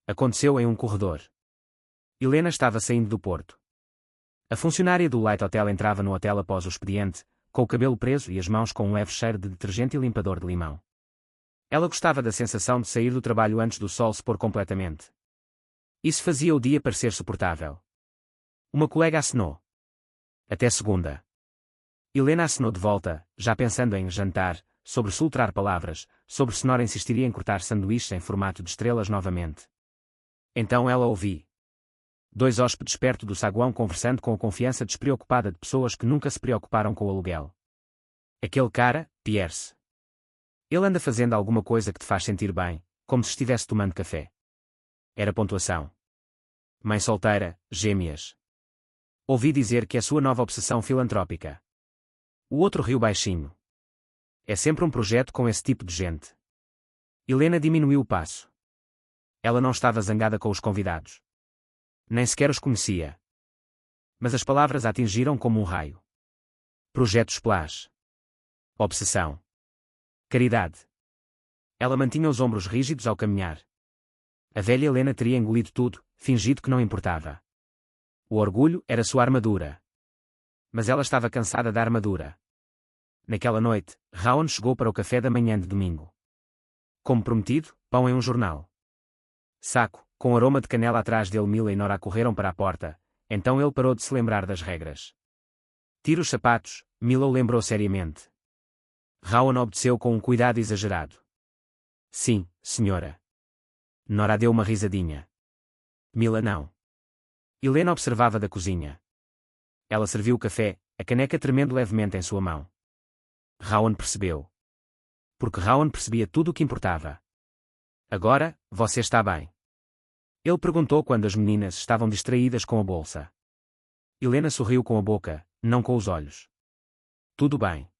Aconteceu em um corredor. Helena estava saindo do porto. A funcionária do Light Hotel entrava no hotel após o expediente, com o cabelo preso e as mãos com um leve cheiro de detergente e limpador de limão. Ela gostava da sensação de sair do trabalho antes do sol se pôr completamente. Isso fazia o dia parecer suportável. Uma colega acenou. Até segunda. Helena acenou de volta, já pensando em jantar, sobre soltar palavras, sobre se Nora insistiria em cortar sanduíches em formato de estrelas novamente. Então ela ouvi. 2 hóspedes perto do saguão conversando com a confiança despreocupada de pessoas que nunca se preocuparam com o aluguel. Aquele cara, Pierce. Ele anda fazendo alguma coisa que te faz sentir bem, como se estivesse tomando café. Era pontuação. Mãe solteira, gêmeas. Ouvi dizer que é sua nova obsessão filantrópica. O outro riu baixinho. É sempre um projeto com esse tipo de gente. Helena diminuiu o passo. Ela não estava zangada com os convidados. Nem sequer os conhecia. Mas as palavras a atingiram como um raio. Projeto Splash. Obsessão. Caridade. Ela mantinha os ombros rígidos ao caminhar. A velha Helena teria engolido tudo, fingido que não importava. O orgulho era sua armadura. Mas ela estava cansada da armadura. Naquela noite, Rowan chegou para o café da manhã de domingo. Como prometido, pão em um jornal. Saco, com aroma de canela atrás dele. Mila e Nora correram para a porta, então ele parou de se lembrar das regras. Tira os sapatos, Mila o lembrou seriamente. Rowan obedeceu com um cuidado exagerado. Sim, senhora. Nora deu uma risadinha. Mila não. Helena observava da cozinha. Ela serviu o café, a caneca tremendo levemente em sua mão. Rowan percebeu. Porque Rowan percebia tudo o que importava. Agora, você está bem? Ele perguntou quando as meninas estavam distraídas com a bolsa. Helena sorriu com a boca, não com os olhos. Tudo bem.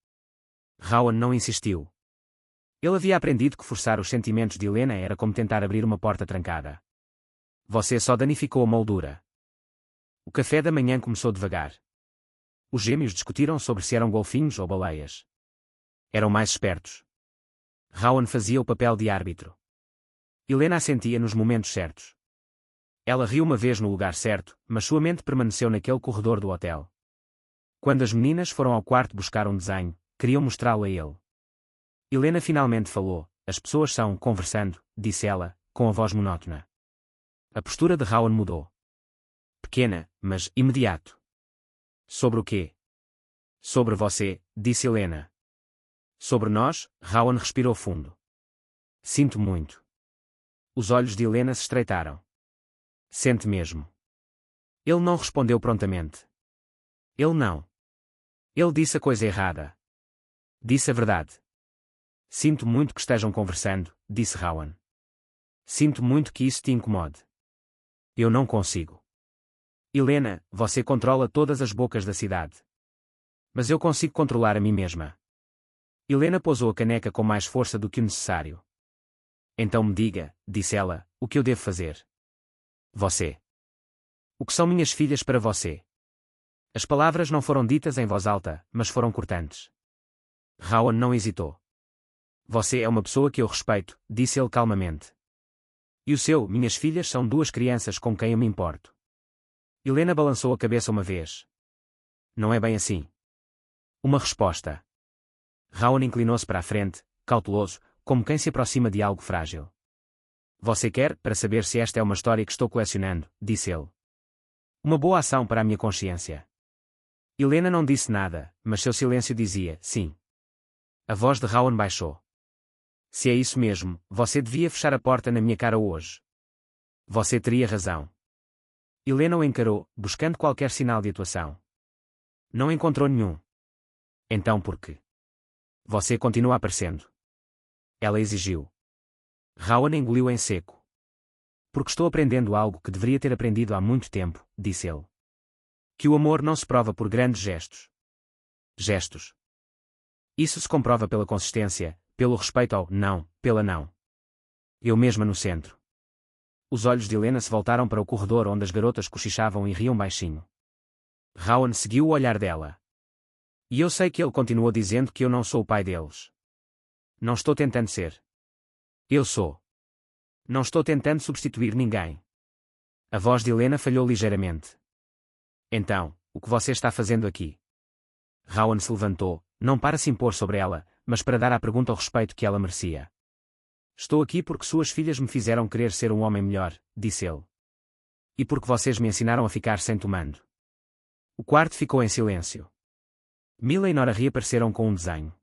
Rowan não insistiu. Ele havia aprendido que forçar os sentimentos de Helena era como tentar abrir uma porta trancada. Você só danificou a moldura. O café da manhã começou devagar. Os gêmeos discutiram sobre se eram golfinhos ou baleias. Eram mais espertos. Rowan fazia o papel de árbitro. Helena assentia nos momentos certos. Ela riu uma vez no lugar certo, mas sua mente permaneceu naquele corredor do hotel. Quando as meninas foram ao quarto buscar um desenho, queriam mostrá-lo a ele. Helena finalmente falou. As pessoas são, conversando, disse ela, com a voz monótona. A postura de Rowan mudou. Pequena, mas imediato. Sobre o quê? Sobre você, disse Helena. Sobre nós, Rowan respirou fundo. Sinto muito. Os olhos de Helena se estreitaram. Sente mesmo. Ele não respondeu prontamente. Ele não. Ele disse a coisa errada. Disse a verdade. Sinto muito que estejam conversando, disse Rowan. Sinto muito que isso te incomode. Eu não consigo. Helena, você controla todas as bocas da cidade. Mas eu consigo controlar a mim mesma. Helena pousou a caneca com mais força do que o necessário. Então me diga, disse ela, o que eu devo fazer. Você. O que são minhas filhas para você? As palavras não foram ditas em voz alta, mas foram cortantes. Rowan não hesitou. Você é uma pessoa que eu respeito, disse ele calmamente. E o seu, minhas filhas são duas crianças com quem eu me importo. Helena balançou a cabeça uma vez. Não é bem assim. Uma resposta. Rowan inclinou-se para a frente, cauteloso, como quem se aproxima de algo frágil. Você quer, para saber se esta é uma história que estou colecionando, disse ele. Uma boa ação para a minha consciência. Helena não disse nada, mas seu silêncio dizia, sim. A voz de Rowan baixou. Se é isso mesmo, você devia fechar a porta na minha cara hoje. Você teria razão. Helena o encarou, buscando qualquer sinal de atuação. Não encontrou nenhum. Então por quê? Você continua aparecendo. Ela exigiu. Rowan engoliu em seco. Porque estou aprendendo algo que deveria ter aprendido há muito tempo, disse ele. Que o amor não se prova por grandes gestos. Gestos. Isso se comprova pela consistência, pelo respeito ao não, pela não. Eu mesma no centro. Os olhos de Helena se voltaram para o corredor onde as garotas cochichavam e riam baixinho. Rowan seguiu o olhar dela. E eu sei que ele continuou dizendo que eu não sou o pai deles. Não estou tentando ser. Eu sou. Não estou tentando substituir ninguém. A voz de Helena falhou ligeiramente. Então, o que você está fazendo aqui? Rowan se levantou, não para se impor sobre ela, mas para dar à pergunta o respeito que ela merecia. Estou aqui porque suas filhas me fizeram querer ser um homem melhor, disse ele. E porque vocês me ensinaram a ficar sem tomando. O quarto ficou em silêncio. Mila e Nora reapareceram com um desenho.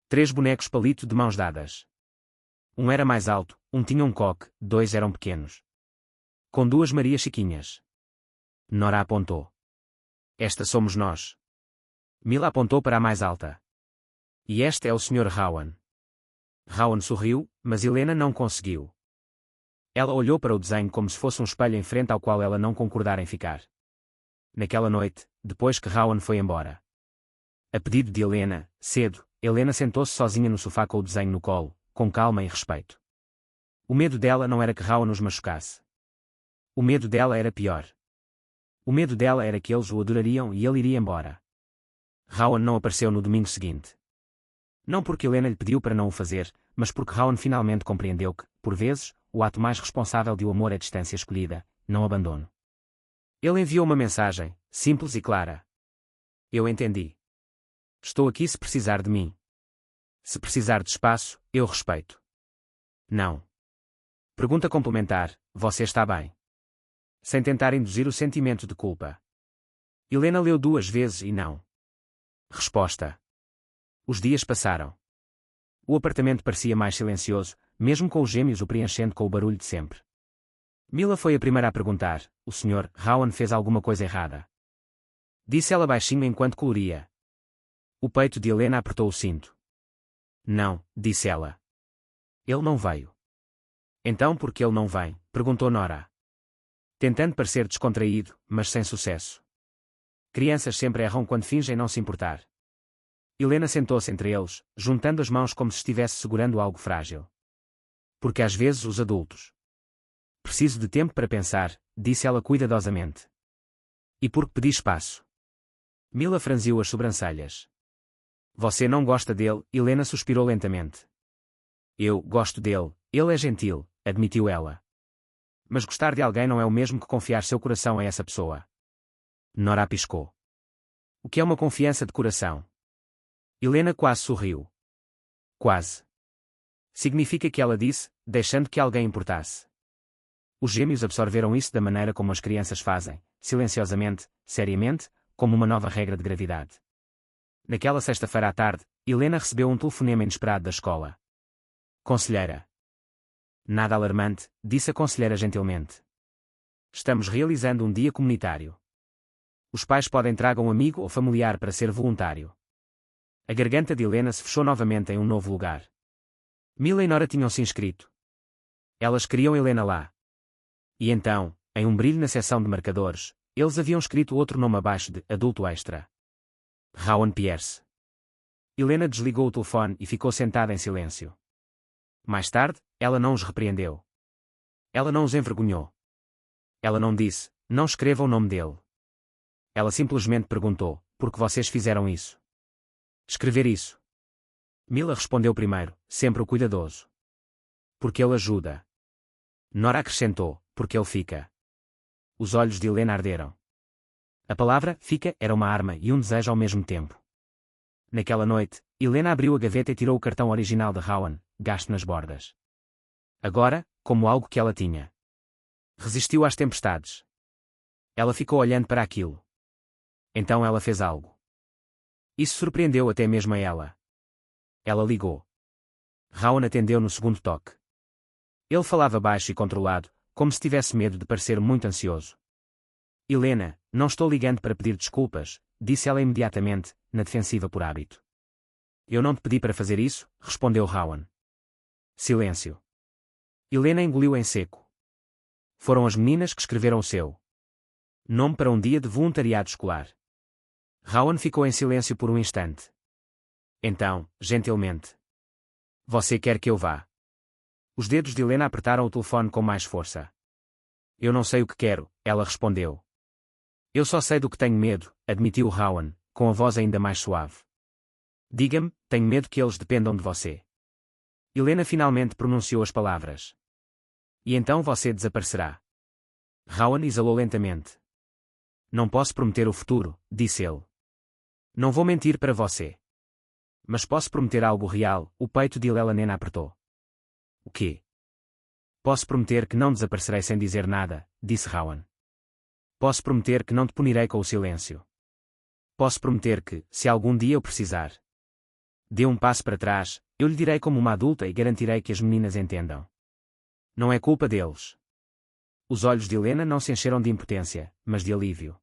3 bonecos palito de mãos dadas. Um era mais alto, um tinha um coque, 2 eram pequenos. Com 2 Marias Chiquinhas. Nora apontou. Esta somos nós. Mila apontou para a mais alta. E este é o Sr. Rowan. Rowan sorriu, mas Helena não conseguiu. Ela olhou para o desenho como se fosse um espelho em frente ao qual ela não concordara em ficar. Naquela noite, depois que Rowan foi embora. A pedido de Helena, cedo, Helena sentou-se sozinha no sofá com o desenho no colo, com calma e respeito. O medo dela não era que Rowan os machucasse. O medo dela era pior. O medo dela era que eles o adorariam e ele iria embora. Rowan não apareceu no domingo seguinte. Não porque Helena lhe pediu para não o fazer, mas porque Rowan finalmente compreendeu que, por vezes, o ato mais responsável de um amor é distância escolhida, não abandono. Ele enviou uma mensagem, simples e clara. Eu entendi. Estou aqui se precisar de mim. Se precisar de espaço, eu respeito. Não. Pergunta complementar, você está bem? Sem tentar induzir o sentimento de culpa. Helena leu 2 vezes e não. Resposta. Os dias passaram. O apartamento parecia mais silencioso, mesmo com os gêmeos o preenchendo com o barulho de sempre. Mila foi a primeira a perguntar, o Sr. Rowan fez alguma coisa errada? Disse ela baixinho enquanto coloria. O peito de Helena apertou o cinto. Não, disse ela. Ele não veio. Então por que ele não vem? Perguntou Nora. Tentando parecer descontraído, mas sem sucesso. Crianças sempre erram quando fingem não se importar. Helena sentou-se entre eles, juntando as mãos como se estivesse segurando algo frágil. Porque às vezes os adultos. Preciso de tempo para pensar, disse ela cuidadosamente. E porque pedi espaço? Mila franziu as sobrancelhas. Você não gosta dele? Helena suspirou lentamente. Eu gosto dele, ele é gentil, admitiu ela. Mas gostar de alguém não é o mesmo que confiar seu coração a essa pessoa. Nora piscou. O que é uma confiança de coração? Helena quase sorriu. Quase. Significa que ela disse, deixando que alguém importasse. Os gêmeos absorveram isso da maneira como as crianças fazem, silenciosamente, seriamente, como uma nova regra de gravidade. Naquela sexta-feira à tarde, Helena recebeu um telefonema inesperado da escola. Conselheira. Nada alarmante, disse a conselheira gentilmente. Estamos realizando um dia comunitário. Os pais podem trazer um amigo ou familiar para ser voluntário. A garganta de Helena se fechou novamente em um novo lugar. Mila e Nora tinham se inscrito. Elas queriam Helena lá. E então, em um brilho na seção de marcadores, eles haviam escrito outro nome abaixo de adulto extra. Rowan Pierce. Helena desligou o telefone e ficou sentada em silêncio. Mais tarde, ela não os repreendeu. Ela não os envergonhou. Ela não disse, não escreva o nome dele. Ela simplesmente perguntou, por que vocês fizeram isso? Escrever isso. Mila respondeu primeiro, sempre o cuidadoso. Porque ele ajuda. Nora acrescentou, porque ele fica. Os olhos de Helena arderam. A palavra fica era uma arma e um desejo ao mesmo tempo. Naquela noite, Helena abriu a gaveta e tirou o cartão original de Rowan, gasto nas bordas. Agora, como algo que ela tinha. Resistiu às tempestades. Ela ficou olhando para aquilo. Então ela fez algo. Isso surpreendeu até mesmo a ela. Ela ligou. Rowan atendeu no segundo toque. Ele falava baixo e controlado, como se tivesse medo de parecer muito ansioso. Helena, não estou ligando para pedir desculpas, disse ela imediatamente, na defensiva por hábito. Eu não te pedi para fazer isso, respondeu Rowan. Silêncio. Helena engoliu em seco. Foram as meninas que escreveram o seu nome para um dia de voluntariado escolar. Rowan ficou em silêncio por um instante. Então, gentilmente. Você quer que eu vá? Os dedos de Helena apertaram o telefone com mais força. Eu não sei o que quero, ela respondeu. Eu só sei do que tenho medo, admitiu Rowan, com a voz ainda mais suave. Diga-me, tenho medo que eles dependam de você. Helena finalmente pronunciou as palavras. E então você desaparecerá. Rowan exalou lentamente. Não posso prometer o futuro, disse ele. Não vou mentir para você. Mas posso prometer algo real, o peito de Helena apertou. O quê? Posso prometer que não desaparecerei sem dizer nada, disse Rowan. Posso prometer que não te punirei com o silêncio. Posso prometer que, se algum dia eu precisar, dê um passo para trás, eu lhe direi como uma adulta e garantirei que as meninas entendam. Não é culpa deles. Os olhos de Helena não se encheram de impotência, mas de alívio.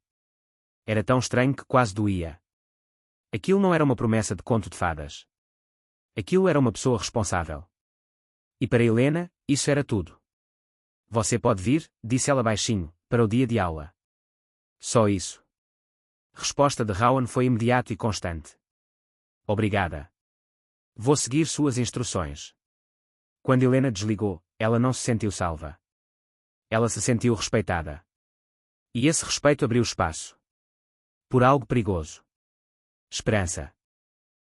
Era tão estranho que quase doía. Aquilo não era uma promessa de conto de fadas. Aquilo era uma pessoa responsável. E para Helena, isso era tudo. Você pode vir, disse ela baixinho, para o dia de aula. Só isso. Resposta de Rowan foi imediata e constante. Obrigada. Vou seguir suas instruções. Quando Helena desligou, ela não se sentiu salva. Ela se sentiu respeitada. E esse respeito abriu espaço. Por algo perigoso. Esperança.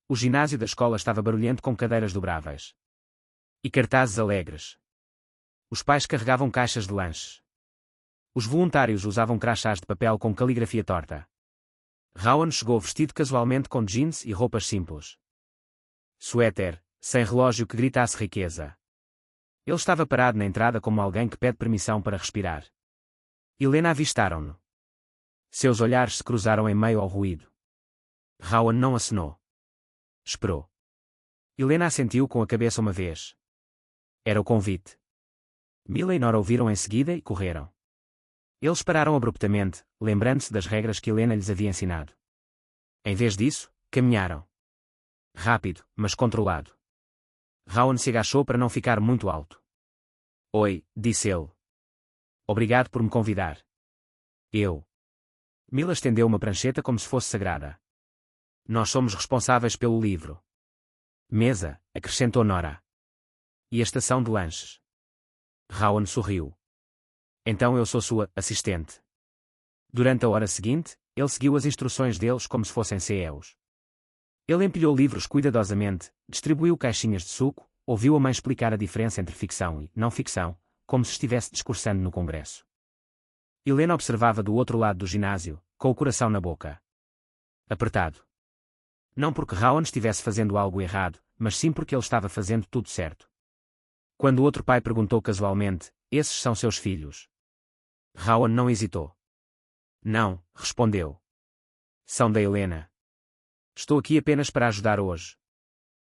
O ginásio da escola estava barulhento com cadeiras dobráveis. E cartazes alegres. Os pais carregavam caixas de lanches. Os voluntários usavam crachás de papel com caligrafia torta. Rowan chegou vestido casualmente com jeans e roupas simples. Suéter, sem relógio que gritasse riqueza. Ele estava parado na entrada como alguém que pede permissão para respirar. Helena avistaram-no. Seus olhares se cruzaram em meio ao ruído. Rowan não acenou. Esperou. Helena assentiu com a cabeça uma vez. Era o convite. Mila e Nora ouviram em seguida e correram. Eles pararam abruptamente, lembrando-se das regras que Helena lhes havia ensinado. Em vez disso, caminharam. Rápido, mas controlado. Rowan se agachou para não ficar muito alto. Oi, disse ele. Obrigado por me convidar. Eu. Mila estendeu uma prancheta como se fosse sagrada. Nós somos responsáveis pelo livro. Mesa, acrescentou Nora. E a estação de lanches. Rowan sorriu. Então eu sou sua assistente. Durante a hora seguinte, ele seguiu as instruções deles como se fossem CEOs. Ele empilhou livros cuidadosamente, distribuiu caixinhas de suco, ouviu a mãe explicar a diferença entre ficção e não ficção, como se estivesse discursando no congresso. Helena observava do outro lado do ginásio, com o coração na boca. Apertado. Não porque Rowan estivesse fazendo algo errado, mas sim porque ele estava fazendo tudo certo. Quando o outro pai perguntou casualmente, esses são seus filhos? Rowan não hesitou. Não, respondeu. São da Helena. Estou aqui apenas para ajudar hoje.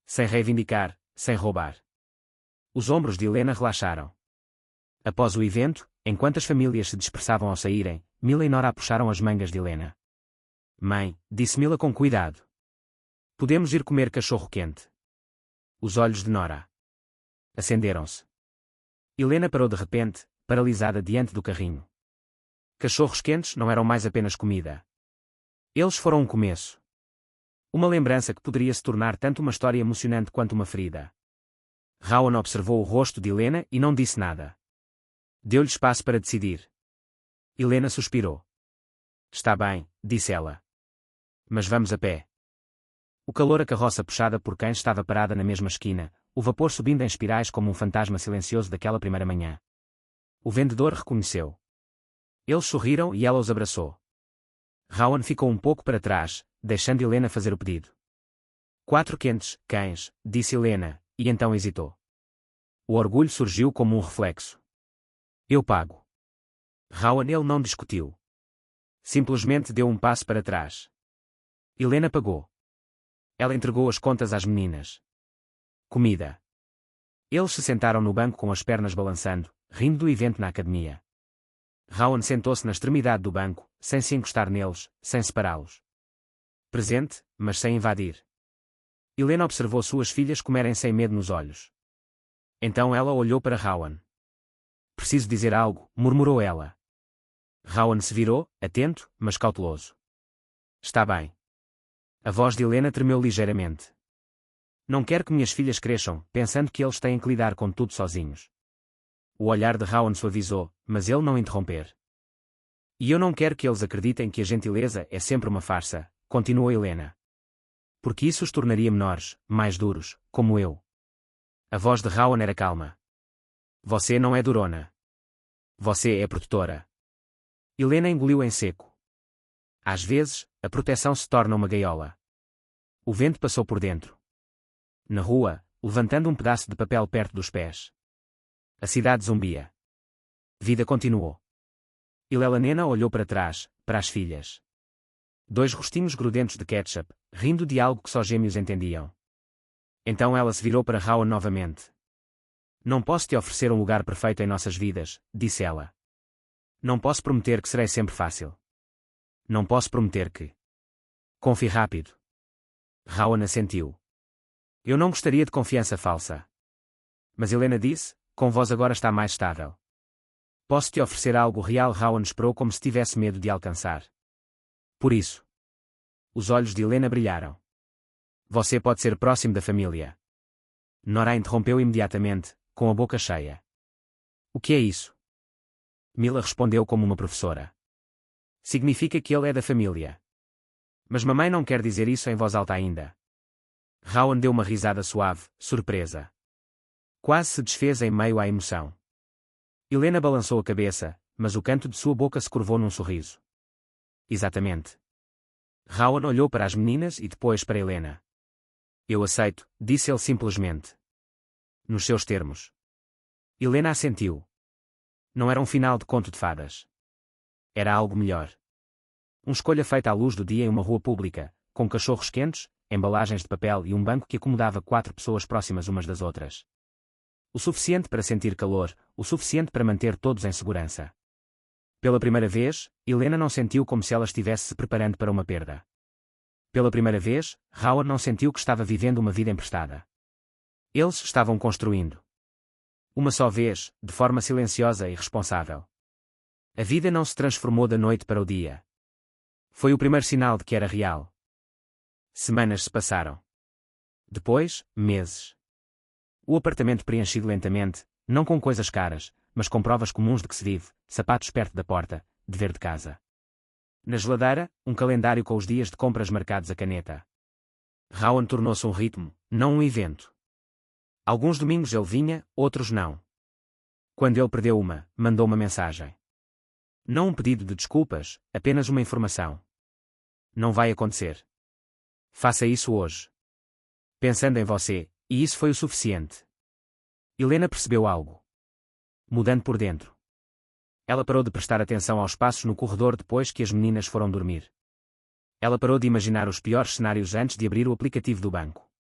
Sem reivindicar, sem roubar. Os ombros de Helena relaxaram. Após o evento, enquanto as famílias se dispersavam ao saírem, Mila e Nora puxaram as mangas de Helena. Mãe, disse Mila com cuidado. Podemos ir comer cachorro-quente. Os olhos de Nora acenderam-se. Helena parou de repente, paralisada diante do carrinho. Cachorros quentes não eram mais apenas comida. Eles foram um começo. Uma lembrança que poderia se tornar tanto uma história emocionante quanto uma ferida. Rowan observou o rosto de Helena e não disse nada. Deu-lhe espaço para decidir. Helena suspirou. Está bem, disse ela. Mas vamos a pé. O calor, a carroça puxada por cães estava parada na mesma esquina, o vapor subindo em espirais como um fantasma silencioso daquela primeira manhã. O vendedor reconheceu. Eles sorriram e ela os abraçou. Rowan ficou um pouco para trás, deixando Helena fazer o pedido. 4 quentes, cães, disse Helena, e então hesitou. O orgulho surgiu como um reflexo. Eu pago. Rowan ele não discutiu. Simplesmente deu um passo para trás. Helena pagou. Ela entregou as contas às meninas. Comida. Eles se sentaram no banco com as pernas balançando, rindo do evento na academia. Rowan sentou-se na extremidade do banco, sem se encostar neles, sem separá-los. Presente, mas sem invadir. Helena observou suas filhas comerem sem medo nos olhos. Então ela olhou para Rowan. Preciso dizer algo, murmurou ela. Rowan se virou, atento, mas cauteloso. Está bem. A voz de Helena tremeu ligeiramente. Não quero que minhas filhas cresçam, pensando que eles têm que lidar com tudo sozinhos. O olhar de Rowan suavizou, mas ele não interromper. E eu não quero que eles acreditem que a gentileza é sempre uma farsa, continuou Helena. Porque isso os tornaria menores, mais duros, como eu. A voz de Rowan era calma. Você não é durona. Você é protetora. Helena engoliu em seco. Às vezes, a proteção se torna uma gaiola. O vento passou por dentro. Na rua, levantando um pedaço de papel perto dos pés. A cidade zumbia. Vida continuou. Helena olhou para trás, para as filhas. 2 rostinhos grudentos de ketchup, rindo de algo que só gêmeos entendiam. Então ela se virou para Rowan novamente. Não posso te oferecer um lugar perfeito em nossas vidas, disse ela. Não posso prometer que serei sempre fácil. Não posso prometer que. Confie rápido. Rowan assentiu. Eu não gostaria de confiança falsa. Mas Helena disse, com voz agora está mais estável. Posso te oferecer algo real. Rowan esperou como se tivesse medo de alcançar. Por isso. Os olhos de Helena brilharam. Você pode ser próximo da família. Nora interrompeu imediatamente, com a boca cheia. O que é isso? Mila respondeu como uma professora. Significa que ele é da família. Mas mamãe não quer dizer isso em voz alta ainda. Rowan deu uma risada suave, surpresa. Quase se desfez em meio à emoção. Helena balançou a cabeça, mas o canto de sua boca se curvou num sorriso. Exatamente. Rowan olhou para as meninas e depois para Helena. Eu aceito, disse ele simplesmente. Nos seus termos. Helena assentiu. Não era um final de conto de fadas. Era algo melhor. Uma escolha feita à luz do dia em uma rua pública, com cachorros quentes, embalagens de papel e um banco que acomodava 4 pessoas próximas umas das outras. O suficiente para sentir calor, o suficiente para manter todos em segurança. Pela primeira vez, Helena não sentiu como se ela estivesse se preparando para uma perda. Pela primeira vez, Rowan não sentiu que estava vivendo uma vida emprestada. Eles estavam construindo. Uma só vez, de forma silenciosa e responsável. A vida não se transformou da noite para o dia. Foi o primeiro sinal de que era real. Semanas se passaram. Depois, meses. O apartamento preenchido lentamente, não com coisas caras, mas com provas comuns de que se vive, sapatos perto da porta, dever de casa. Na geladeira, um calendário com os dias de compras marcados a caneta. Rowan tornou-se um ritmo, não um evento. Alguns domingos ele vinha, outros não. Quando ele perdeu mandou uma mensagem. Não um pedido de desculpas, apenas uma informação. Não vai acontecer. Faça isso hoje. Pensando em você, e isso foi o suficiente. Helena percebeu algo. Mudando por dentro. Ela parou de prestar atenção aos passos no corredor depois que as meninas foram dormir. Ela parou de imaginar os piores cenários antes de abrir o aplicativo do banco.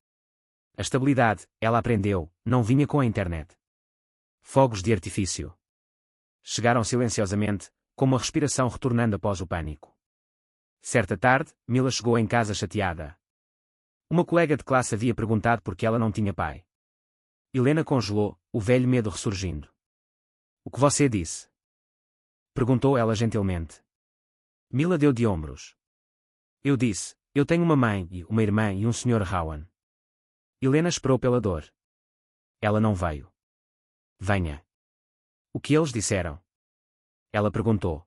A estabilidade, ela aprendeu, não vinha com a internet. Fogos de artifício. Chegaram silenciosamente, com uma respiração retornando após o pânico. Certa tarde, Mila chegou em casa chateada. Uma colega de classe havia perguntado por que ela não tinha pai. Helena congelou, o velho medo ressurgindo. O que você disse? Perguntou ela gentilmente. Mila deu de ombros. Eu disse, eu tenho uma mãe e uma irmã e um Sr. Rowan. Helena esperou pela dor. Ela não veio. Venha. O que eles disseram? Ela perguntou.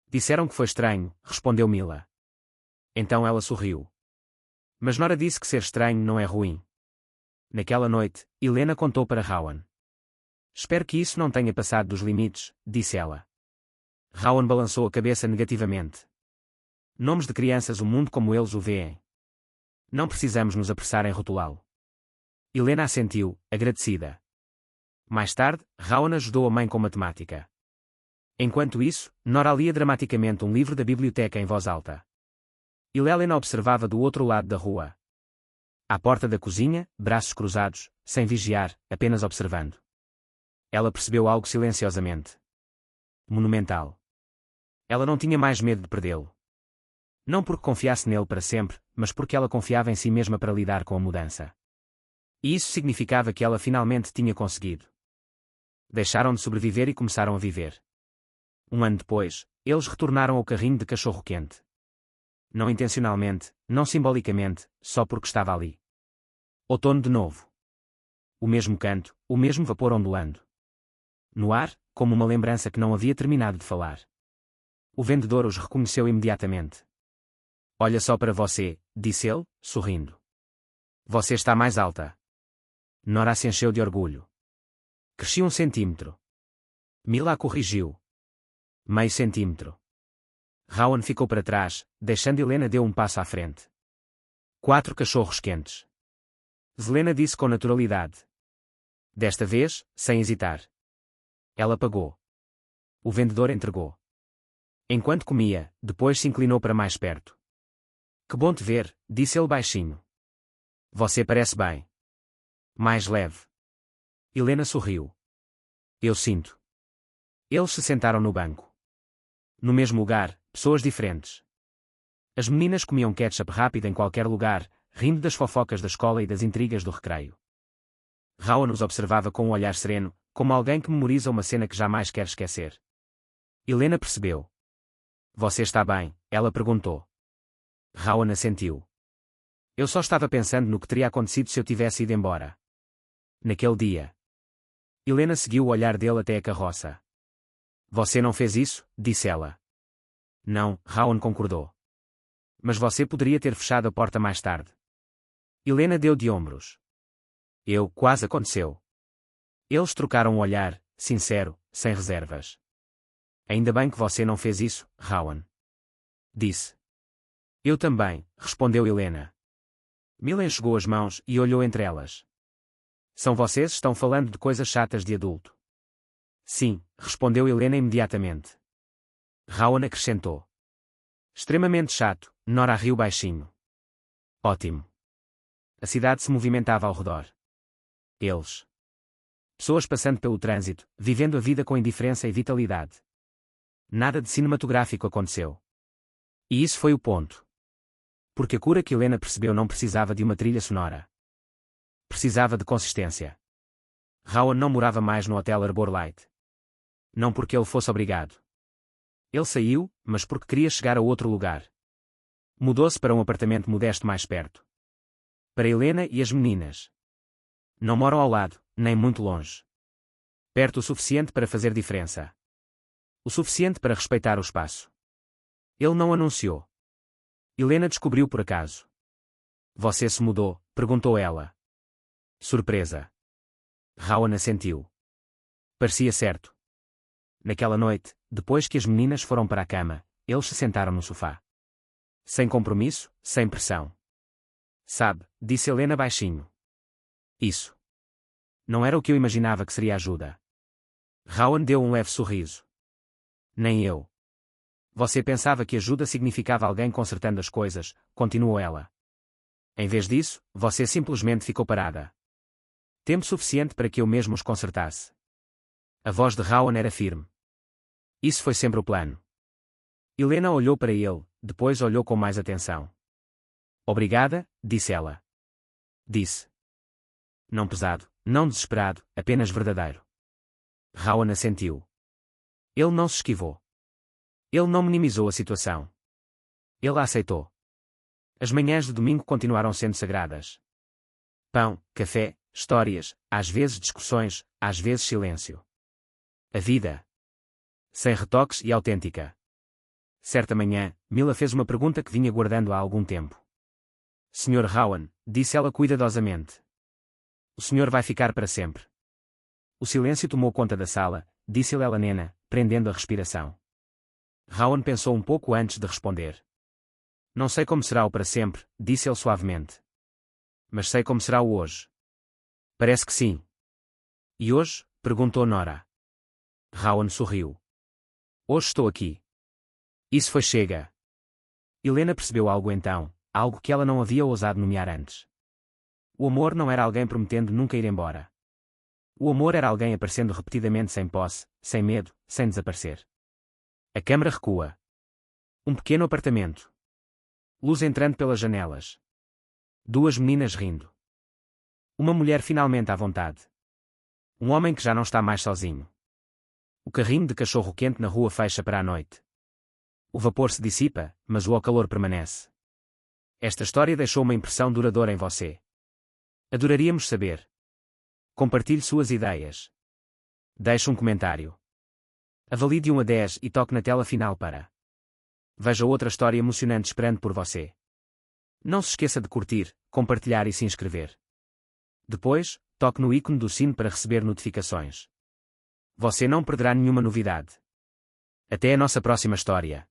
Disseram que foi estranho, respondeu Mila. Então ela sorriu. Mas Nora disse que ser estranho não é ruim. Naquela noite, Helena contou para Rowan. Espero que isso não tenha passado dos limites, disse ela. Rowan balançou a cabeça negativamente. Nomes de crianças o mundo como eles o veem. Não precisamos nos apressar em rotulá-lo. Helena assentiu, agradecida. Mais tarde, Rowan ajudou a mãe com matemática. Enquanto isso, Nora lia dramaticamente um livro da biblioteca em voz alta. E Helena observava do outro lado da rua. À porta da cozinha, braços cruzados, sem vigiar, apenas observando. Ela percebeu algo silenciosamente. Monumental. Ela não tinha mais medo de perdê-lo. Não porque confiasse nele para sempre, mas porque ela confiava em si mesma para lidar com a mudança. E isso significava que ela finalmente tinha conseguido. Deixaram de sobreviver e começaram a viver. Um ano depois, eles retornaram ao carrinho de cachorro-quente. Não intencionalmente, não simbolicamente, só porque estava ali. Outono de novo. O mesmo canto, o mesmo vapor ondulando. No ar, como uma lembrança que não havia terminado de falar. O vendedor os reconheceu imediatamente. Olha só para você, disse ele, sorrindo. Você está mais alta. Nora se encheu de orgulho. Cresci 1 centímetro. Mila a corrigiu. Meio centímetro. Rowan ficou para trás, deixando Helena deu um passo à frente. 4 cachorros quentes. Zelena disse com naturalidade. Desta vez, sem hesitar. Ela pagou. O vendedor entregou. Enquanto comia, depois se inclinou para mais perto. Que bom te ver, disse ele baixinho. Você parece bem. Mais leve. Helena sorriu. Eu sinto. Eles se sentaram no banco. No mesmo lugar, pessoas diferentes. As meninas comiam ketchup rápido em qualquer lugar, rindo das fofocas da escola e das intrigas do recreio. Rowan os observava com um olhar sereno, como alguém que memoriza uma cena que jamais quer esquecer. Helena percebeu. Você está bem? Ela perguntou. Rowan assentiu. Eu só estava pensando no que teria acontecido se eu tivesse ido embora. Naquele dia. Helena seguiu o olhar dele até a carroça. Você não fez isso, disse ela. Não, Rowan concordou. Mas você poderia ter fechado a porta mais tarde. Helena deu de ombros. Quase aconteceu. Eles trocaram um olhar, sincero, sem reservas. Ainda bem que você não fez isso, Rowan. Disse. Eu também, respondeu Helena. Mila enxugou as mãos e olhou entre elas. São vocês estão falando de coisas chatas de adulto. Sim, respondeu Helena imediatamente. Rowan acrescentou. Extremamente chato, Nora riu baixinho. Ótimo. A cidade se movimentava ao redor. Eles. Pessoas passando pelo trânsito, vivendo a vida com indiferença e vitalidade. Nada de cinematográfico aconteceu. E isso foi o ponto. Porque a cura que Helena percebeu não precisava de uma trilha sonora. Precisava de consistência. Rowan não morava mais no Hotel Arbor Light. Não porque ele fosse obrigado. Ele saiu, mas porque queria chegar a outro lugar. Mudou-se para um apartamento modesto mais perto. Para Helena e as meninas. Não moram ao lado, nem muito longe. Perto o suficiente para fazer diferença. O suficiente para respeitar o espaço. Ele não anunciou. Helena descobriu por acaso. Você se mudou? Perguntou ela. Surpresa. Rowan assentiu. Parecia certo. Naquela noite, depois que as meninas foram para a cama, eles se sentaram no sofá. Sem compromisso, sem pressão. Sabe, disse Helena baixinho. Isso. Não era o que eu imaginava que seria ajuda. Rowan deu um leve sorriso. Nem eu. Você pensava que ajuda significava alguém consertando as coisas, continuou ela. Em vez disso, você simplesmente ficou parada. Tempo suficiente para que eu mesmo os consertasse. A voz de Rowan era firme. Isso foi sempre o plano. Helena olhou para ele, depois olhou com mais atenção. Obrigada, disse ela. Disse. Não pesado, não desesperado, apenas verdadeiro. Rowan assentiu. Ele não se esquivou. Ele não minimizou a situação. Ele a aceitou. As manhãs de domingo continuaram sendo sagradas. Pão, café, histórias, às vezes discussões, às vezes silêncio. A vida. Sem retoques e autêntica. Certa manhã, Mila fez uma pergunta que vinha guardando há algum tempo. Sr. Rowan, disse ela cuidadosamente. O senhor vai ficar para sempre. O silêncio tomou conta da sala, disse-lhe ela nena, prendendo a respiração. Rowan pensou um pouco antes de responder. Não sei como será o para sempre, disse ele suavemente. Mas sei como será o hoje. Parece que sim. E hoje? Perguntou Nora. Rowan sorriu. Hoje estou aqui. Isso foi chega. Helena percebeu algo então, algo que ela não havia ousado nomear antes. O amor não era alguém prometendo nunca ir embora. O amor era alguém aparecendo repetidamente sem posse, sem medo, sem desaparecer. A câmara recua. Um pequeno apartamento. Luz entrando pelas janelas. Duas meninas rindo. Uma mulher finalmente à vontade. Um homem que já não está mais sozinho. O carrinho de cachorro-quente na rua fecha para a noite. O vapor se dissipa, mas o calor permanece. Esta história deixou uma impressão duradoura em você. Adoraríamos saber. Compartilhe suas ideias. Deixe um comentário. Avalie de 1 a 10 e toque na tela final para. Veja outra história emocionante esperando por você. Não se esqueça de curtir, compartilhar e se inscrever. Depois, toque no ícone do sino para receber notificações. Você não perderá nenhuma novidade. Até a nossa próxima história.